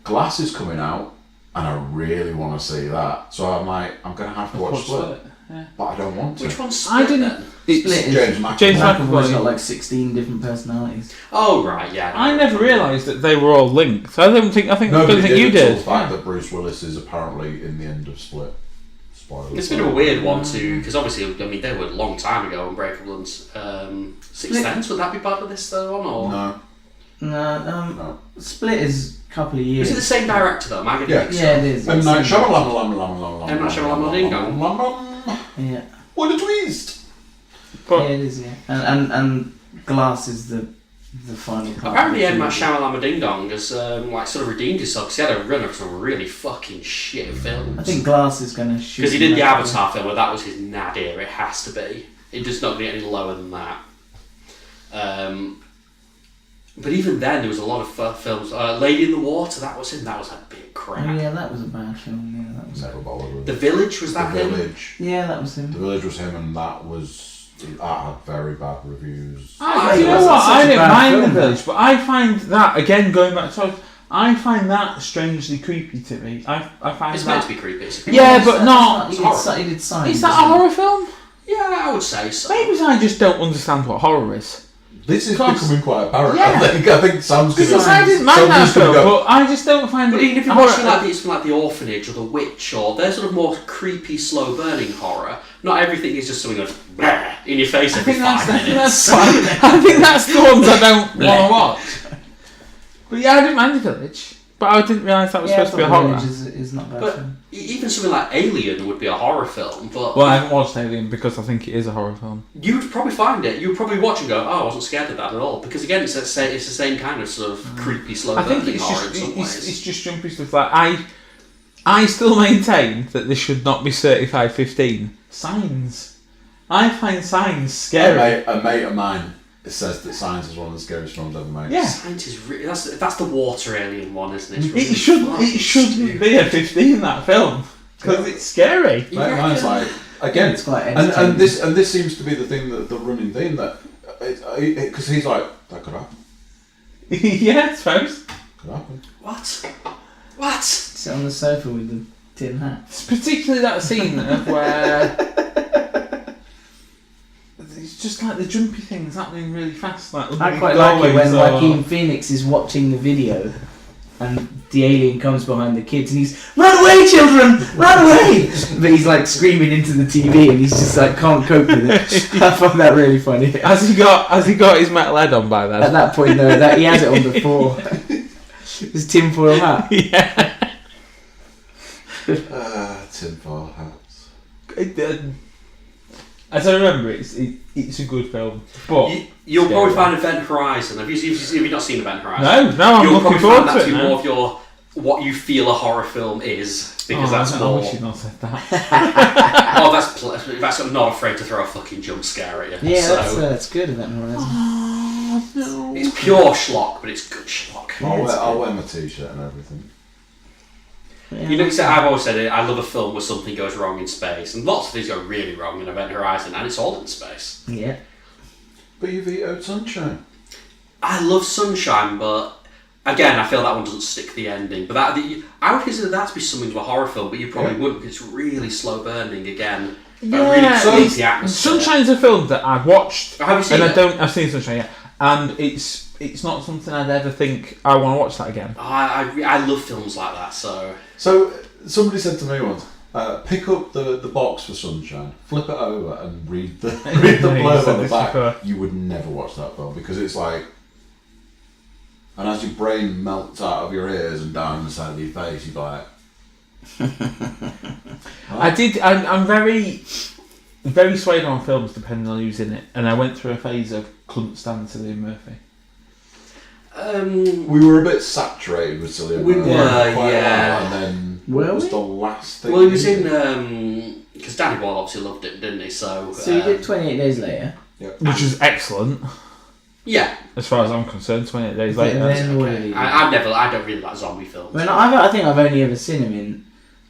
Glass is coming out, and I really want to see that. So I'm like, I'm going to have to watch Split. Yeah. But I don't want to. Which one's Split? I didn't. Then? Split is James McAvoy. James McAvoy's got McAvoy. like 16 different personalities. Oh right, yeah. I never realised that they were all linked. I don't think Nobody did you until did. the fact that Bruce Willis is apparently in the end of Split. Spoilers. It's been a weird one too, because obviously, I mean, they were a long time ago. Unbreakable and Sixth Sense. Would that be part of this one or? No. No. Split is a couple of years. Is it the same director though? Am I Yeah. Yeah, it is. M. Night It's- Shyamalan. M. Night Shyamalan Ding Dong. Yeah. What a twist! But Yeah, it is. Yeah, and Glass is the final part. Apparently, of Ed the Matt trilogy. Shyamalan Ding Dong has like sort of redeemed himself because he had a run of some really fucking shit films. I think Glass is going to shoot. Because he did the him up. Avatar film where that was his nadir. It has to be. It does not get any lower than that. But even then, there was a lot of films. Lady in the Water, that was him. That was a bit crap. Oh yeah, that was a bad film. Yeah, that was. Never bothered with The it. Village, was that The him? Village. Yeah, that was The him. Village was him, and that had very bad reviews. you know that's what? such I a don't bad mind film, The Village, but I find that again going back to. I find that strangely creepy to me. I find It's that. meant to be creepy. It's a creepy Yeah, film. but not. He did Signs. Is that a horror film? Yeah, I would say so. Maybe I just don't understand what horror is. This is Because- becoming quite apparent. Yeah. I think Sam's going Because I didn't mind that film, but I just don't find But it. even if you horror- watch something like The Orphanage or The Witch, or they're sort of more creepy, slow burning horror, not everything is just something that's "Bleh" in your face I every think 5 that's minutes. I think that's the ones I don't want to watch. But yeah, I didn't mind The Village, but I didn't realise that was supposed to be a horror. Is not bad. But film. even something like Alien would be a horror film, but Well, I haven't watched Alien because I think it is a horror film. you'd probably find it. You'd probably watch and go, "Oh, I wasn't scared of that at all," because again, it's the same kind of sort of creepy, slow I think burning it's horror just in some ways. it's just jumpy stuff. Like I still maintain that this should not be certified 15. Signs. I find Signs scary. A mate of mine says that Science is one of the scariest films ever made. Yeah. Science is that's the water alien one, isn't it? It's It really shouldn't stupid. be a 15, that film, because it's scary. You Mate of mine's reckon? like, again, It's quite and entertaining. this seems to be the thing, that the running theme, that because he's like, that could happen, Yeah, I suppose. could happen. What? Sit on the sofa with the tin hat. It's particularly that scene of where it's just like the jumpy things happening really fast. Like I quite like it when Joaquin Phoenix is watching the video and the alien comes behind the kids and he's, "Run away, children! Run away!" But he's like screaming into the TV and he's just like can't cope with it. I found that really funny. Has he got his MacLeod on by then? At that point, though, that he has it on before. His tinfoil hat. Yeah. Tinfoil hats. As I remember, it's a good film, but You'll scary. probably find Event Horizon. Have you not seen Event Horizon? no, I'm You'll looking probably forward find that to to it be now. more of your what you feel a horror film is, because that's I more. wish you'd not said that. Oh, that's I'm not afraid to throw a fucking jump scare at you. Yeah, so that's good. Event Horizon. it's pure schlock, but it's good schlock. I'll wear my t-shirt and everything. Yeah, You know, I've always said it. I love a film where something goes wrong in space, and lots of things go really wrong in Event Horizon, and it's all in space. Yeah. But you vetoed Sunshine. I love Sunshine, but again, I feel that one doesn't stick the ending. But I would consider that to be something to a horror film, but you probably wouldn't because it's really slow burning again. Yeah, really creepy atmosphere. Sunshine's a film that I've watched, Have you seen and it? I've seen Sunshine, yeah, and it's not something I'd ever think I want to watch that again. I love films like that, so... So, somebody said to me once, pick up the box for Sunshine, flip it over and read the blurb on the back. You would never watch that film because it's like... And as your brain melts out of your ears and down the side of your face, you're like... I'm very, very swayed on films depending on who's in it, and I went through a phase of couldn't stand Cillian Murphy. We were a bit saturated with Cillian Murphy. We were, quite yeah. a while, and then Were what was we? the last thing? Well, he was in... Because Danny Boyle obviously loved it, didn't he? So he did 28 Days Later. Which is excellent, yeah. as far as I'm concerned. 28 Days But Later. then what did he do? I don't really like zombie films. I mean, I think I've only ever seen him in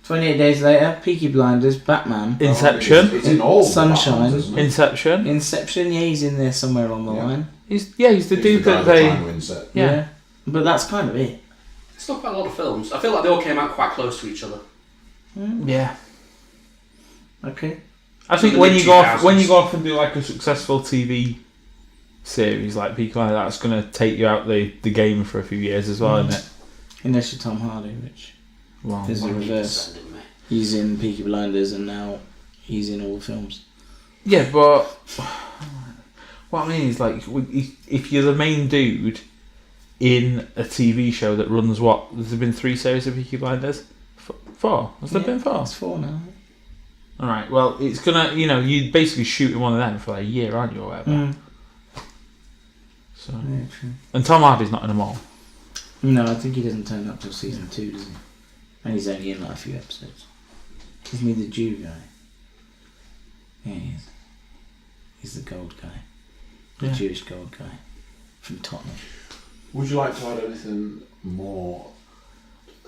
28 Days Later, Peaky Blinders, Batman, Inception. It's in all the Sunshine. Batmans, isn't it? Inception. Inception. Yeah, he's in there somewhere along the line. He's the dude guy that they. trying to Inception. Yeah. But that's kind of it. It's not quite a lot of films. I feel like they all came out quite close to each other. Yeah. Okay. I think In when the you go off 2000s. and do like a successful TV series like Peaky Blinders, that's going to take you out the game for a few years as well, isn't it? Unless you're Tom Hardy, which Well, is the reverse. Didn't they? He's in Peaky Blinders and now he's in all the films. yeah, but what I mean is like if you're the main dude in a TV show that runs what? There's been 3 series of Peaky Blinders. 4? Has there been 4? It's 4 now. All right. Well, it's gonna you basically shooting one of them for like a year, aren't you, or whatever? So Yeah, true. and Tom Hardy's not in them all. No, I think he doesn't turn up till season 2, does he? And he's only in like a few episodes. Isn't he the Jew guy? Yeah, he is. He's the gold guy. The Yeah. Jewish gold guy. From Tottenham. Would you like to add anything more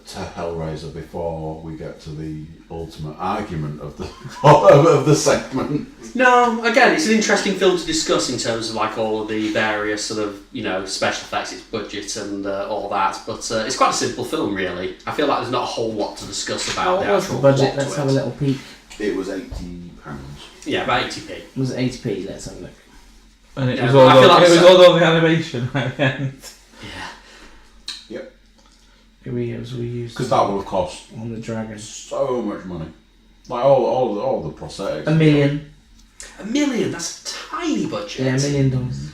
to Hellraiser before we get to the ultimate argument of the of the segment? No, again, it's an interesting film to discuss in terms of like all of the various sort of special effects, its budget and all that. But it's quite a simple film, really. I feel like there's not a whole lot to discuss about What the was actual the budget? plot Let's to have it. a little peek. It was £80. Yeah, about 80p. Was it 80p? Let's have a look. And it Yeah, was all I feel like it was so- all the animation at the end. Here we go, so we used Because that would have cost on the dragon. so much money. Like all the prosthetics. $1 million. $1 million, that's a tiny budget. Yeah, $1 million.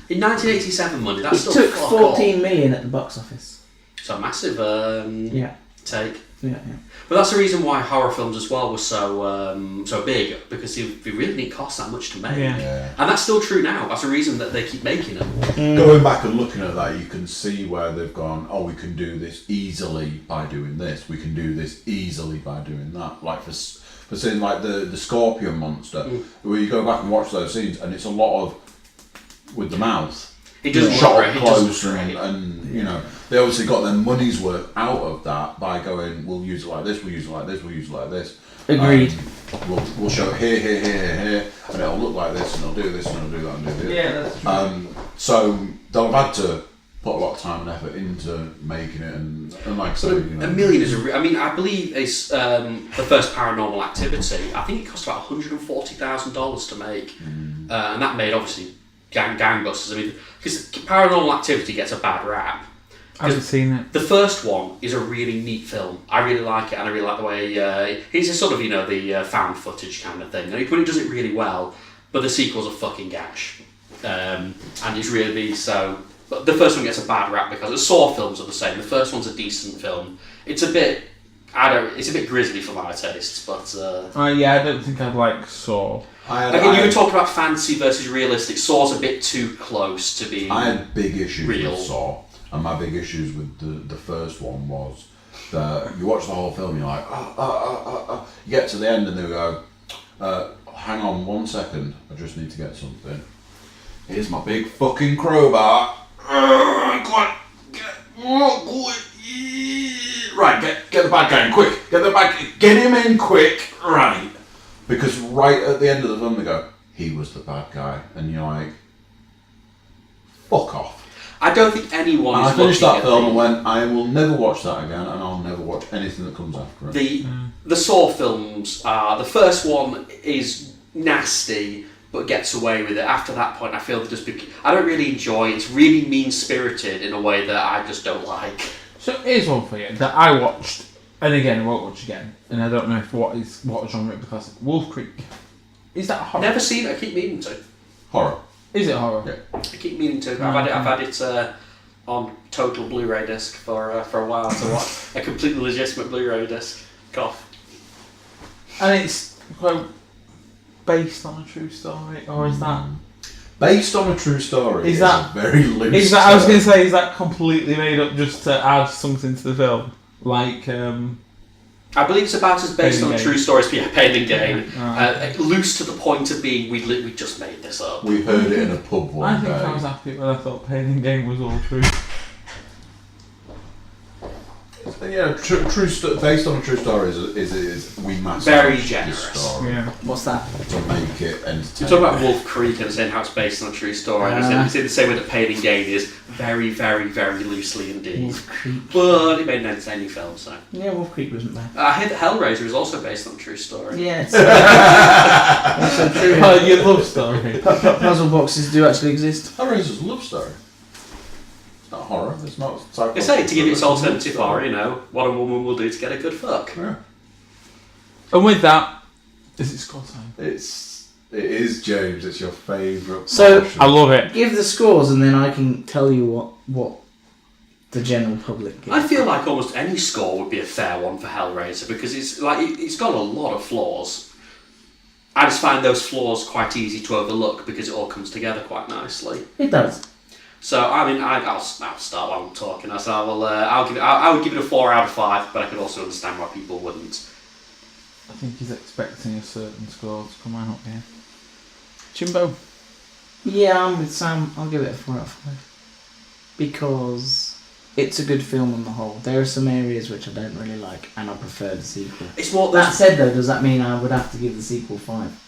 In 1987 money, that's It still took fuck 14 million at the box office. all. So a massive Yeah. take. Yeah. But that's the reason why horror films as well were so big, because they really didn't cost that much to make. Yeah. And that's still true now. That's the reason that they keep making them. Going back and looking at that, you can see where they've gone, oh, we can do this easily by doing this. We can do this easily by doing that. Like for seeing like the scorpion monster, where you go back and watch those scenes, and it's a lot of with the mouth. It doesn't shot look up great. It doesn't close look great. and they obviously got their money's worth out of that by going, we'll use it like this, we'll use it like this, we'll use it like this. Agreed. We'll show it here, and it'll look like this, and it'll do this, and it'll do that, and do this. Yeah, that's true. So they'll have had to put a lot of time and effort into making it, and like I So said, $1 million is I believe it's the first Paranormal Activity. I think it cost about $140,000 to make, and that made obviously gangbusters. I mean, because Paranormal Activity gets a bad rap. I haven't seen it. The first one is a really neat film. I really like it, and I really like the way it's a sort of the found footage kind of thing. And it does it really well. But the sequel's a fucking gash, and it's really so. But the first one gets a bad rap because the Saw films are the same. The first one's a decent film. It's a bit it's a bit grisly for my tastes, but Yeah, I don't think I'd like Saw. again, you were talking about fantasy versus realistic. Saw's a bit too close to being. I had big issues real. with Saw, and my big issues with the first one was that you watch the whole film, and you're like, you get to the end, and they go, hang on 1 second, I just need to get something. Here's my big fucking crowbar. Right, get the bad guy in quick. Get him in quick. Right. Because right at the end of the film they go, he was the bad guy. And you're like, fuck off. I don't think anyone is I finished looking that at film the- and went, I will never watch that again, and I'll never watch anything that comes after it. The Saw films are, the first one is nasty but gets away with it. After that point I feel I don't really enjoy it. It's really mean-spirited in a way that I just don't like. So here's one for you that I watched, and again I won't watch again, and I don't know if what genre it because Wolf Creek. Is that horror? Never seen it, I keep meaning to. Horror. Is it horror? Yeah. I keep meaning to. I've had it on total Blu-ray disc for a while to watch. A completely legitimate Blu-ray disc. Cough. And it's quite based on a true story, or is that? Based on a true story. Is that- a very loose? Is that? I was term. going to say, is that completely made up just to add something to the film, like? I believe it's about as based Pain on and a true story as Pain and Gain. Right. Loose to the point of being we just made this up. We heard it in a pub one I think day. I was happy when I thought Pain and Gain was all true. Yeah, based on a true story is we massage Very this generous. story What's that? to make it We're entertaining. talking about Wolf Creek and saying how it's based on a true story. It's in the same way that Pain and Gain is very, very, very loosely indeed. Wolf Creek. But it made an entertaining film, so. Yeah, Wolf Creek wasn't bad. I hear that Hellraiser is also based on a true story. Yes. Also true. Oh, your love story. Puzzle boxes do actually exist. Hellraiser's a love story. It's not horror. It's not. They say to give it its alternative horror, you know, what a woman will do to get a good fuck. Yeah. And with that, is it score time? It is James. It's your favourite. So- portion. I love it. Give the scores and then I can tell you what the general public gets. I feel like almost any score would be a fair one for Hellraiser because it's got a lot of flaws. I just find those flaws quite easy to overlook because it all comes together quite nicely. It does. So I mean, I'll start while I'm talking. So I would give it a 4 out of 5, but I could also understand why people wouldn't. I think he's expecting a certain score to come out here. Jimbo. Yeah, I'm with Sam. I'll give it a 4 out of 5. Because it's a good film on the whole. There are some areas which I don't really like, and I prefer the sequel. It's more That said, though, does that mean I would have to give the sequel 5?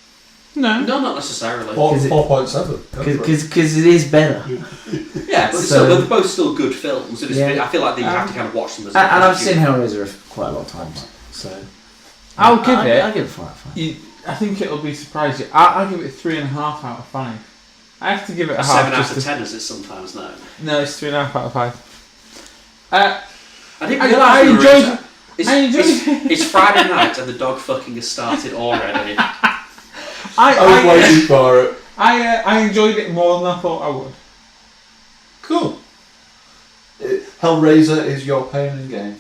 No. no, not necessarily. 4.7. Because it is better. Yeah, but So- they're both still good films. It is, Yeah. I feel like you have to kind of watch them as. And I've as seen you- Hellraiser quite a lot of times. So I'll give it. I'll give it 4 out of 5. I think it'll be surprising. I'll give it 3.5 out of 5. I have to give it a half. 7 out just of to- 10, as it's sometimes known. No, it's 3.5 out of 5. I didn't I realise we were enjoyed in- it. I enjoyed it. It's Friday night and the dog fucking has started already. I was waiting for it. I enjoyed it more than I thought I would. Cool. Hellraiser is your Pain and Gain.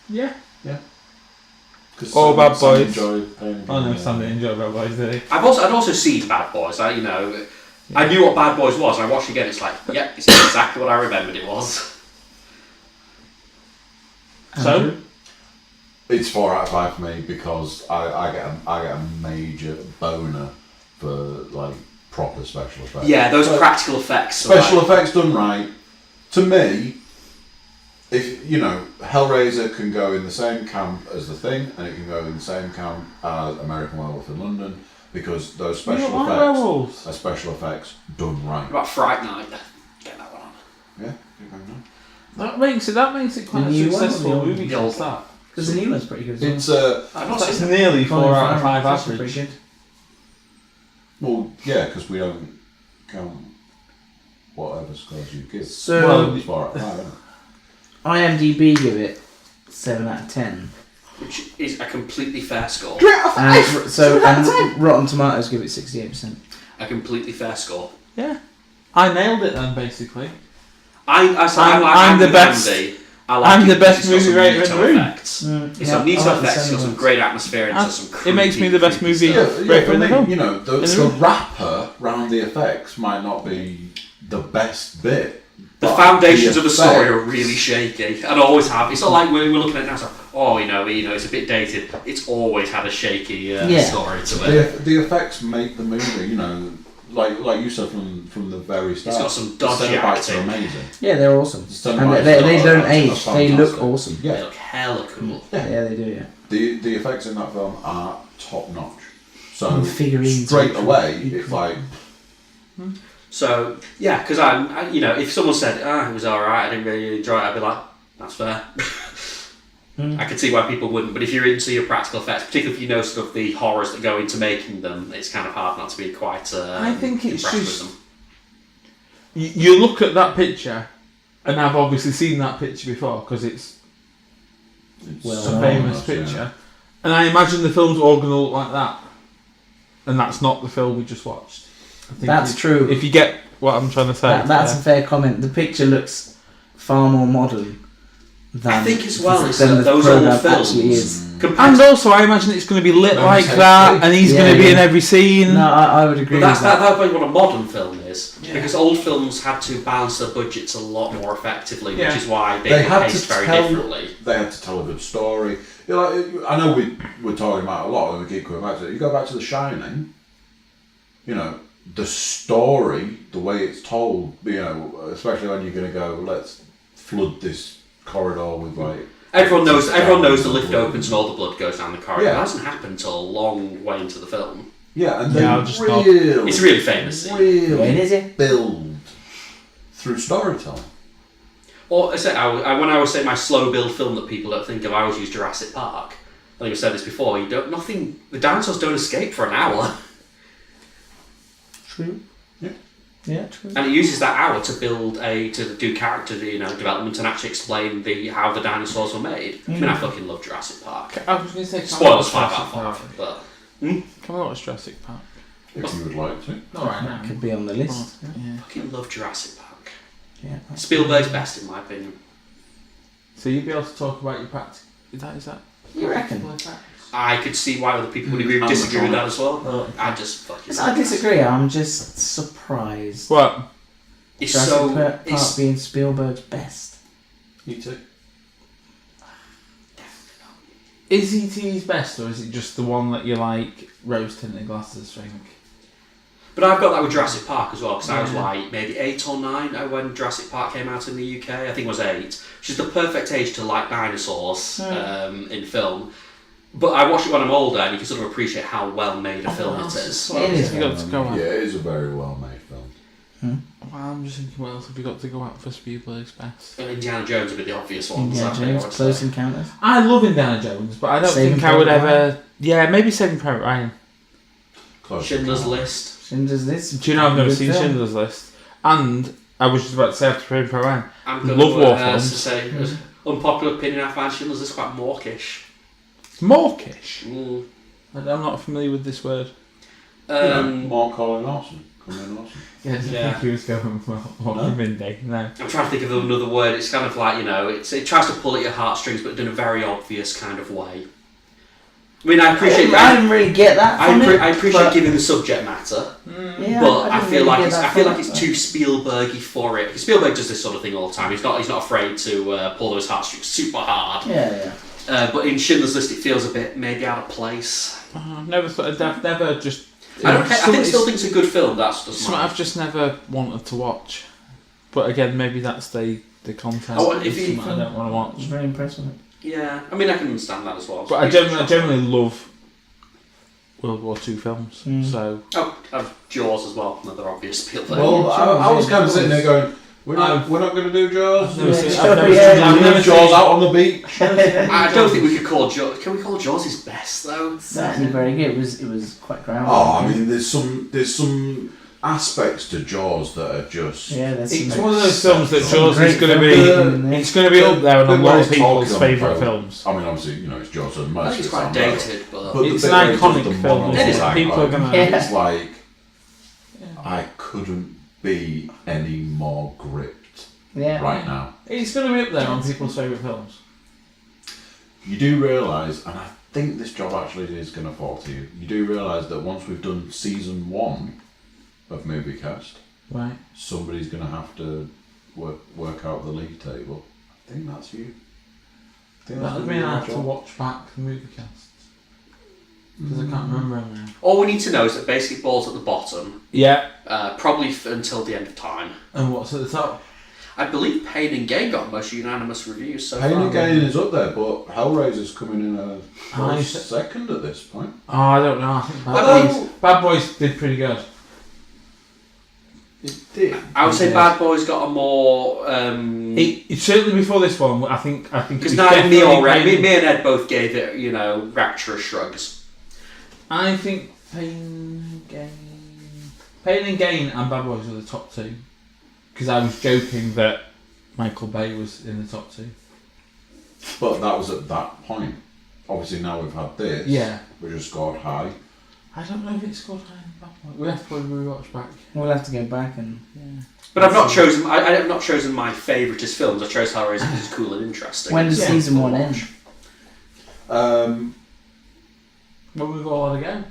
Yeah. Because Oh, Bad Boys. enjoyed Pain and Gain. Oh no, Sam didn't enjoy Bad Boys, did he? I'd also seen Bad Boys. I knew what Bad Boys was, and I watched it again. It's like, yep, it's exactly what I remembered it was. So? It's 4 out of 5 for me because I get a major boner for like proper special effects. Yeah, those practical effects. are Special like- effects done right. To me, if Hellraiser can go in the same camp as The Thing, and it can go in the same camp as American Werewolf in London, because those You special don't like effects werewolves? are special effects done right. What about Fright Night? Get that one on. Yeah, you're going on. That makes it quite The a new one or successful the old movie. The old Just that. Because the new one's pretty good as well. It's I've not That's seen it. nearly 4 out of 5 That's average. pretty good. well, yeah, because we don't count whatever scores you give. So Well, It's 4 out of 5, isn't it? IMDb give it 7 out of 10. Which is a completely fair score. And Rotten Tomatoes give it 68%. A completely fair score. Yeah. I nailed it then, basically. I'm the with best- Andy. I like I'm it the because best it's got movie some rater in neato the room. effects. It's got neato effects, it's got some great atmosphere, and it's got some It makes me the best creepy movie. stuff. Right, for in the me, film. you know, the room. wrapper round the effects might not be the best bit. The but foundations of the story are effects- really shaky, and always have. It's not like we're looking at it now, it's like, oh, it's a bit dated. It's always had a shaky story to it. The effects make the movie, like you said from the very start. It's got some The dodgy Cenobites acting. are amazing. Yeah, they're awesome. The And Cenobites they are don't age. They look fantastic. awesome. They Yeah, look hella cool. Yeah, they do, yeah. the effects in that film are top notch. So And the figurines straight are away, beautiful. it's like So yeah, because I, you know, if someone said, it was alright, I didn't really enjoy it, I'd be like, that's fair. I could see why people wouldn't, but if you're into your practical effects, particularly if you know sort of the horrors that go into making them, it's kind of hard not to be quite I think it's impressed just with them. You look at that picture, and I've obviously seen that picture before because it's a famous picture, and I imagine the film's all going to look like that, and that's not the film we just watched. I think That's true. If you get what I'm trying to say, That's a fair comment. The picture looks far more modern than I think as well is than that the those program old films actually is. and also I imagine it's going to be lit like that, and he's going to be in every scene. No, I would agree. But with that. that's what a modern film is, because old films had to balance their budgets a lot more effectively, which is why they were paced very differently. They had to tell a good story. You know, I know we're talking about a lot, and we keep coming back to it. You go back to The Shining. You know, the story, the way it's told. You know, especially when you're going to go, let's flood this corridor with like. Everyone knows the lift opens and all the blood goes down the corridor. Yeah. That doesn't happen until a long way into the film. Yeah, and I'll really, It's really famous. really When is it? build through storytelling. Or when I was saying my slow build film that people don't think of, I always use Jurassic Park. I think I've said this before. The dinosaurs don't escape for an hour, True. Yeah, true. and it uses that hour to do character development and actually explain how the dinosaurs were made. I mean, I fucking love Jurassic Park. I was going to say Spoilers 5 out of 5, but Can we watch Jurassic Park? If you would like to. Not right now. Could be on the list. Yeah. I fucking love Jurassic Park. Yeah. Spielberg's best in my opinion. So you'd be able to talk about your practice. Is that? You reckon? I could see why other people would disagree with that as well. I just fucking. I disagree. I'm just surprised. What? It's Jurassic Park being Spielberg's best. You too. Is E.T.'s best, or is it just the one that you like rose tinted glasses think? But I've got that with Jurassic Park as well, because I was like maybe 8 or 9 when Jurassic Park came out in the UK. I think it was 8, which is the perfect age to like dinosaurs in film. But I watched it when I'm older, and you can sort of appreciate how well made a film it is. It is. You got to go out. Yeah, it is a very well made film. Well, I'm just thinking, what else have you got to go out for Spielberg's best? Indiana Jones would be the obvious one. Indiana Jones, Close Encounters. I love Indiana Jones, but I don't Saving think I would Private ever. Yeah, maybe Saving Private Ryan. Schindler's List. Schindler's List. Do you know I've never Good seen film. Schindler's List? And I was just about to say after Saving Private Ryan. I'm Love going war to films. say, as unpopular opinion, I find Schindler's List quite mawkish. Mawkish. Mm. I'm not familiar with this word. Mark Colin Larson. Larson. Yeah, I think he was going for Mindy. No. I'm trying to think of another word. It's kind of like, it tries to pull at your heartstrings, but in a very obvious kind of way. I mean, I appreciate I didn't really get that. I appreciate giving the subject matter, Yeah, but I didn't feel really like get it's that too Spielbergy for it. Because Spielberg does this sort of thing all the time. He's not afraid to pull those heartstrings super hard. Yeah. But in Schindler's List, it feels a bit maybe out of place. I've never thought. I've never just. I still think it's a good film. That's just something I've just never wanted to watch. But again, maybe that's the content. If you- I don't want to I was watch. very impressed with it. Yeah, I mean, I can understand that as well. But I generally love World War II films. So Jaws as well, another obvious Spielberg. Well, I was kind of sitting there going, we're not going to do Jaws. I've never seen Jaws out on the beach. I don't think we could call Jaws. Can we call Jaws his best though? It's actually very good. It was quite groundbreaking. Oh, I mean, there's some aspects to Jaws that are just. Yeah, that's It's one of those films that Some Jaws is great going to film. be. It's going to be up there on a The lot way of it's people's talking on favourite the films. I mean, obviously, it's Jaws and I most think it's of quite the time, dated, but But It's the an bit where iconic the film. monologue It is like, People are gonna. Yeah. It's like I couldn't be any more gripped Yeah. right now. It's going to be up there on people's favourite films. You do realise, and I think this job actually is going to fall to you. You do realise that once we've done season 1 of Moviecast, Right. somebody's going to have to work out the league table. I think that's you. I think That would gonna mean be I your have to job. watch back the movie casts. Because I can't remember them now. all we need to know is that basically ball's at the bottom, Yeah. probably until the end of time. And what's at the top? I believe Pain and Gain got most unanimous reviews so Pain far. and Gain is up there, but Hellraiser's coming in a close Nice. second at this point. Oh, I don't know. I think Well- Bad Boys did pretty good. It did. I would say Bad Boys got a more. It certainly before this one. I think. Because neither me and Ed both gave it, rapturous shrugs. I think Pain and Gain and Bad Boys were the top two. Because I was joking that Michael Bay was in the top two. But that was at that point. Obviously now we've had this. Yeah. We just scored high. I don't know if it scored high in Bad Boys. We have to probably rewatch back. We'll have to go back and. Yeah. But I've not chosen. I have not chosen my favouriteest films. I chose Hellraiser because it's cool and interesting. When does season 1 end? When we've all had a go.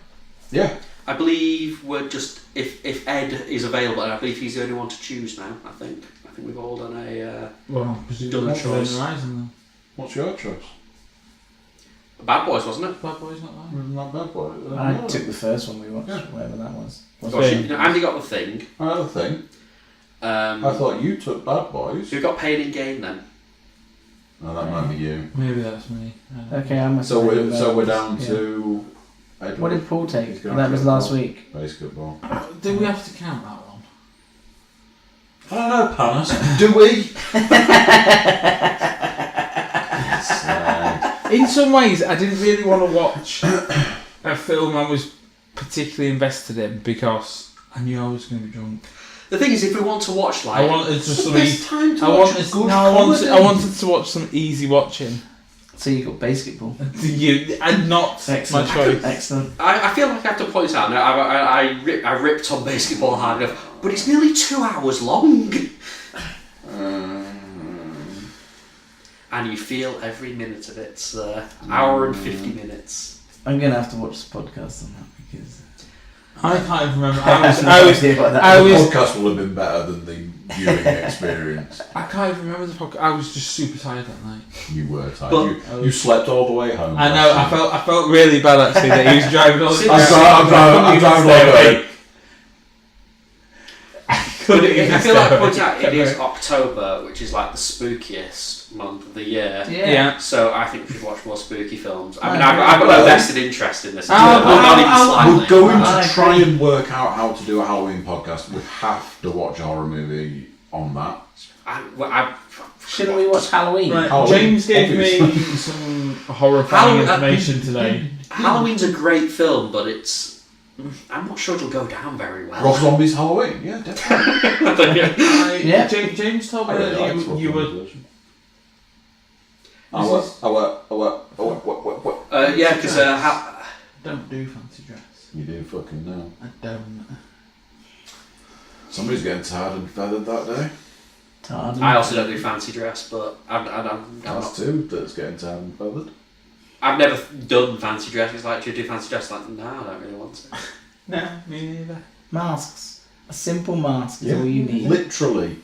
Yeah. I believe we're just if Ed is available, and I believe he's the only one to choose now. I think we've all done a done a choice. Horizon, What's your choice? Bad Boys, wasn't it? Bad Boys not there. Not Bad Boy. I took the first one we watched, whatever that was. Gosh, Andy got The Thing. Another thing. I thought you took Bad Boys. Who got Pain and Gain then? Oh, that might be you. Maybe that's me. Okay, I must. So we're down to. Edward. What did Paul take? He's gonna That was have to last go. week. Basketball. Do we have to count that one? I don't know, Panas. Do we? In some ways, I didn't really want to watch a film I was particularly invested in because I knew I was going to be drunk. The thing is, if we want to watch I wanted just some time I wanted to watch some easy watching. So you got basketball. And not Excellent. my choice. Excellent. I feel like I have to point this out. Now, I ripped on Basketball hard enough, but it's nearly 2 hours long. And you feel every minute of it. Hour and 50 minutes. I'm gonna have to watch the podcast on that because I can't even remember. the podcast will have been better than the viewing experience. I can't even remember the podcast. I was just super tired that night. You were tired. But- You slept all the way home. I know. I felt really bad actually that he was driving all the I'm driving all the way. But I feel like pointing out it is October, which is like the spookiest month of the year. Yeah. So I think we should watch more spooky films. I mean, I've got a vested interest in this. Not even slightly. We're going to try and work out how to do a Halloween podcast. We have to watch a horror movie on that. shouldn't we watch Halloween? Right. Halloween, James gave obviously. me some horrifying information today. Halloween's a great film, but I'm not sure it'll go down very well. Rob Zombie's Halloween, yeah, definitely. Yeah. James told me that you were. Yeah, because Don't do fancy dress. You do fucking know. I don't. Somebody's getting tarred and feathered that day. I also don't do fancy dress, but I'm That's two that's getting tarred and feathered. I've never done fancy dress. It's like, do you do fancy dress? Like, no, I don't really want to. No, me neither. Masks. A simple mask is all you need. Literally.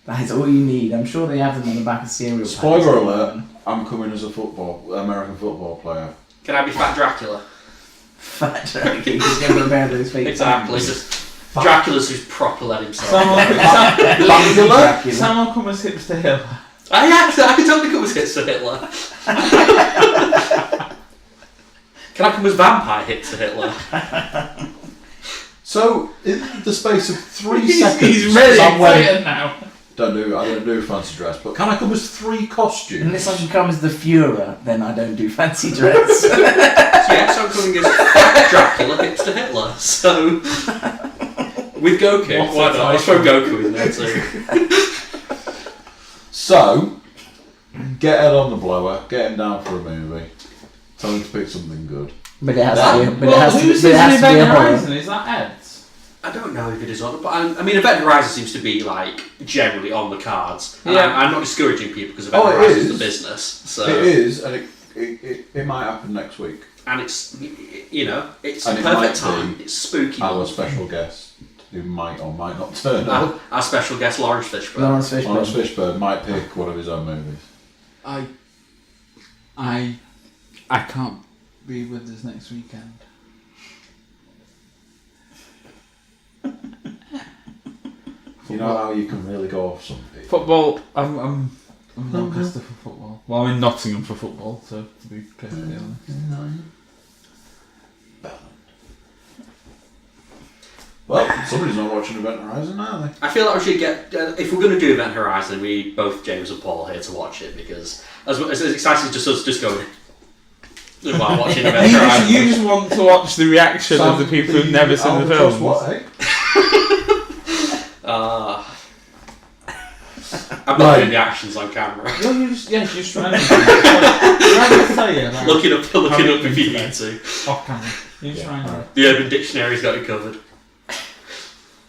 That is all you need. I'm sure they have them on the back of cereal. Spoiler packets. alert, I'm coming as a American football player. Can I be Fat Dracula? Fat Dracula. He's going to prepare those fake Exactly. pants. Just Dracula's who's proper let himself. Someone come as hips to Hill. I can totally come as Hitler Hitler. Can I come as vampire Hitler Hitler? So, in the space of 3 seconds, He's really Sam went, excited now. I don't do fancy dress, but can I come as 3 costumes? Unless I can come as the Führer, then I don't do fancy dress. So yes, I'm coming as Fat Dracula Hitler Hitler. So with Goku, why not? Let's throw Goku in there too. So, get Ed on the blower, get him down for a movie. Tell him to pick something good. But it has to be. Who's But it has to be a horror. Horizon? Is that Ed's? I don't know if it is on, but I mean, Event Horizon seems to be like generally on the cards. And Yeah. I'm not discouraging people because Event Oh, it Horizon is is. the business. So It is, and it might happen next week. and it's it's And it perfect might time. be It's spooky. Our month. special guest, who might or might not turn up, Our special guest Lawrence Fishburne. Lawrence Fishburne. Lawrence Fishburne, might pick one of his own movies. I can't be with us next weekend. You know how you can really go off something? Football. I'm in Doncaster for football. Well, I'm in Nottingham for football. So to be perfectly honest. Well, somebody's not watching Event Horizon, are they? I feel like we should get, if we're going to do Event Horizon, we need both James and Paul here to watch it, because as exciting as just us just going while watching Event Horizon. You just want to watch the reaction of the people who've never seen the film. What, eh? I'm not doing the actions on camera. No, you're just trying to tell you. Like, looking up if you need to. Off camera. You're just trying to. The Urban Dictionary's got it covered.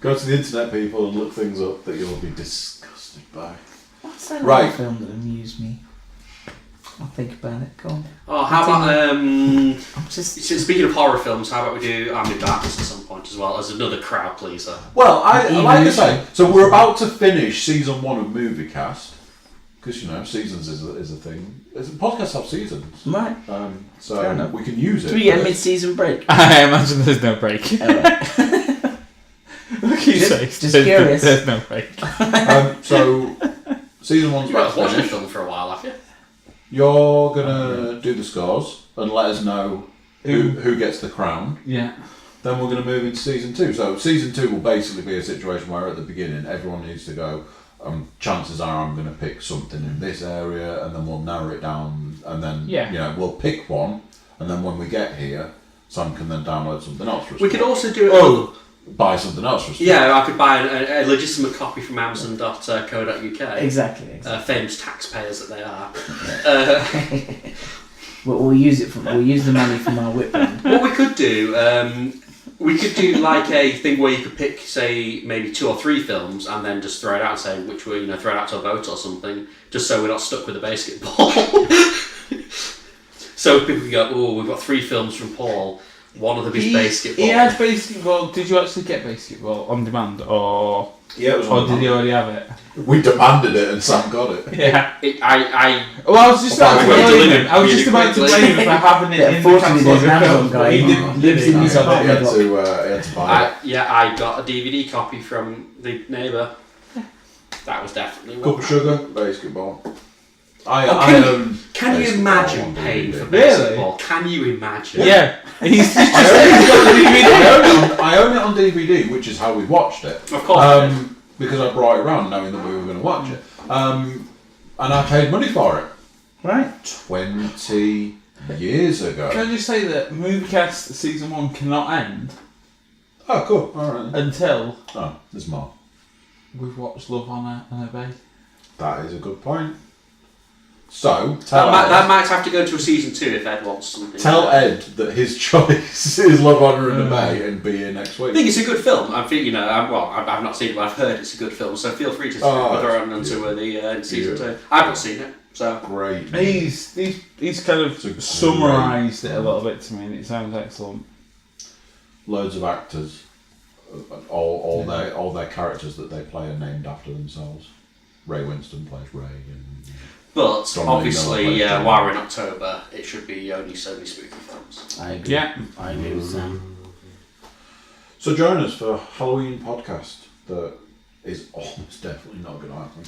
Go to the internet, people, and look things up that you'll be disgusted by. What's that Right. other film that amused me? I'll think about it. Go on. Oh, how about Just speaking of horror films, how about we do Army Baptist at some point as well as another crowd pleaser? Well, I Even like to you- say, so we're about to finish season 1 of Moviecast, because, seasons is a thing. Podcasts have seasons. right. Fair So enough. we can use it. Do we get a but- mid-season break? I imagine there's no break. Alright. Look at you Just- say. just There's curious. There's no break. So, season 1's You've about not to watched the finish. film for a while, have you? You're going to do the scores and let us know who gets the crown. Yeah. Then we're going to move into season 2. So season 2 will basically be a situation where at the beginning everyone needs to go, chances are I'm going to pick something in this area, and then we'll narrow it down, and then we'll pick one, and then when we get here, Sam can then download something else for us. We could also do it. Buy something else for us. Yeah, I could buy a legitimate copy from Amazon.co.uk. Exactly. Famous taxpayers that they are. We'll use it we'll use the money from our whip band. What we could do, like a thing where you could pick, say, maybe 2 or 3 films, and then just throw it out and say which were, throw it out to a vote or something, just so we're not stuck with the basketball. So people can go, oh, we've got 3 films from Paul. One of them is basketball. He had basketball. Did you actually get basketball on demand, or Yeah, it was or on did he demand. already have it? We demanded it and Sam got it. Yeah. Well, I was just about to blame delivered him. I was just about to really blame him for having it Yeah, in the fortunately catalogue there's an of Amazon films, guy but he who didn't lives in his He apartment had block. to buy it. I got a DVD copy from the neighbour. That was definitely Cup one. of sugar, basketball. I can own Can you basketball imagine on paying DVD. for Really? basketball? Can you imagine? Yeah. He's just I own it on DVD, which is how we watched it. Of course. Because I brought it around knowing that we were going to watch it. And I paid money for it. Right. 20 years ago. Can I just say that Moviecast season 1 cannot end Oh, cool. Alright. until Oh, there's more. we've watched Love, Honour and Obey. That is a good point. So, tell that Ed, might have to go to a season 2 if Ed wants something. tell Ed that his choice is Love, Honour and Obey and be here next I week. think it's a good film. I think I've not seen it, but I've heard it's a good film. So feel free to throw it on into the season 2. I haven't seen it, so Great. He's kind of It's a summarised great it a little bit to me, and it sounds excellent. Loads of actors. All their characters that they play are named after themselves. Ray Winston plays Ray, and But John obviously, Lee Miller plays John. while we're in October, it should be only Sony spooky films. I agree. Yeah. I agree with Sam. so join us for a Halloween podcast that is almost definitely not going to happen.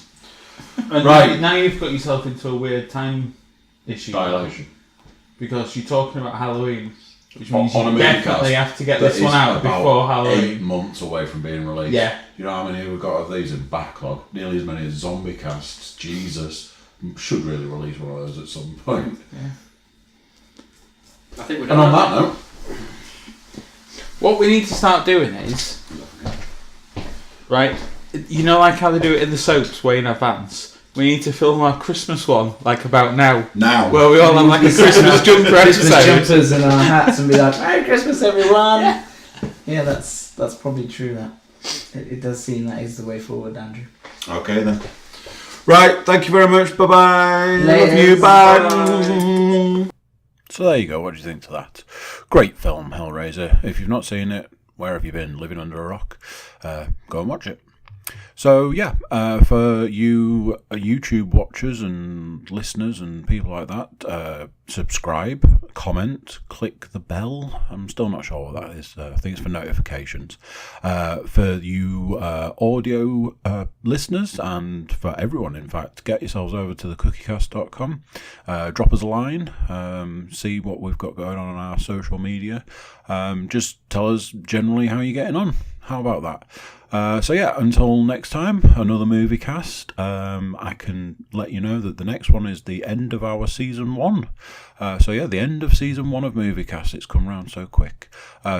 And Right. now you've got yourself into a weird time issue. Dilation. Because you're talking about Halloween, which On- means on a you movie definitely cast have to get That this one is out about before 8 Halloween. months away from being released. Yeah. You know how many we've got of these in backlog? Nearly as many as zombie casts. Jesus. Should really release one of those at some point. I think we're And on that note, What we need to start doing is, right, like how they do it in the soaps way in advance? We need to film our Christmas one, like about now, where we all have like a Christmas jumper Christmas episode. jumpers and our hats and be like, Merry Christmas, everyone. Yeah, that's probably true. That it does seem that is the way forward, Andrew. okay then. Right, thank you very much. Bye bye. Love you. Laters. Bye. So there you go. What do you think to that? Great film, Hellraiser. If you've not seen it, where have you been? Living under a rock? Go and watch it. So yeah, for you YouTube watchers and listeners and people like that, subscribe, comment, click the bell. I'm still not sure what that is. I think it's for notifications. For you audio listeners and for everyone, in fact, get yourselves over to the Cookiecast.com. Drop us a line. See what we've got going on our social media. Just tell us generally how you're getting on. How about that? So yeah, until next time, another movie cast. I can let you know that the next one is the end of our season 1. So yeah, the end of season 1 of Moviecast. It's come round so quick.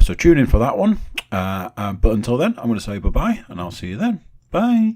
So tune in for that one. But until then, I'm going to say bye-bye, and I'll see you then. Bye.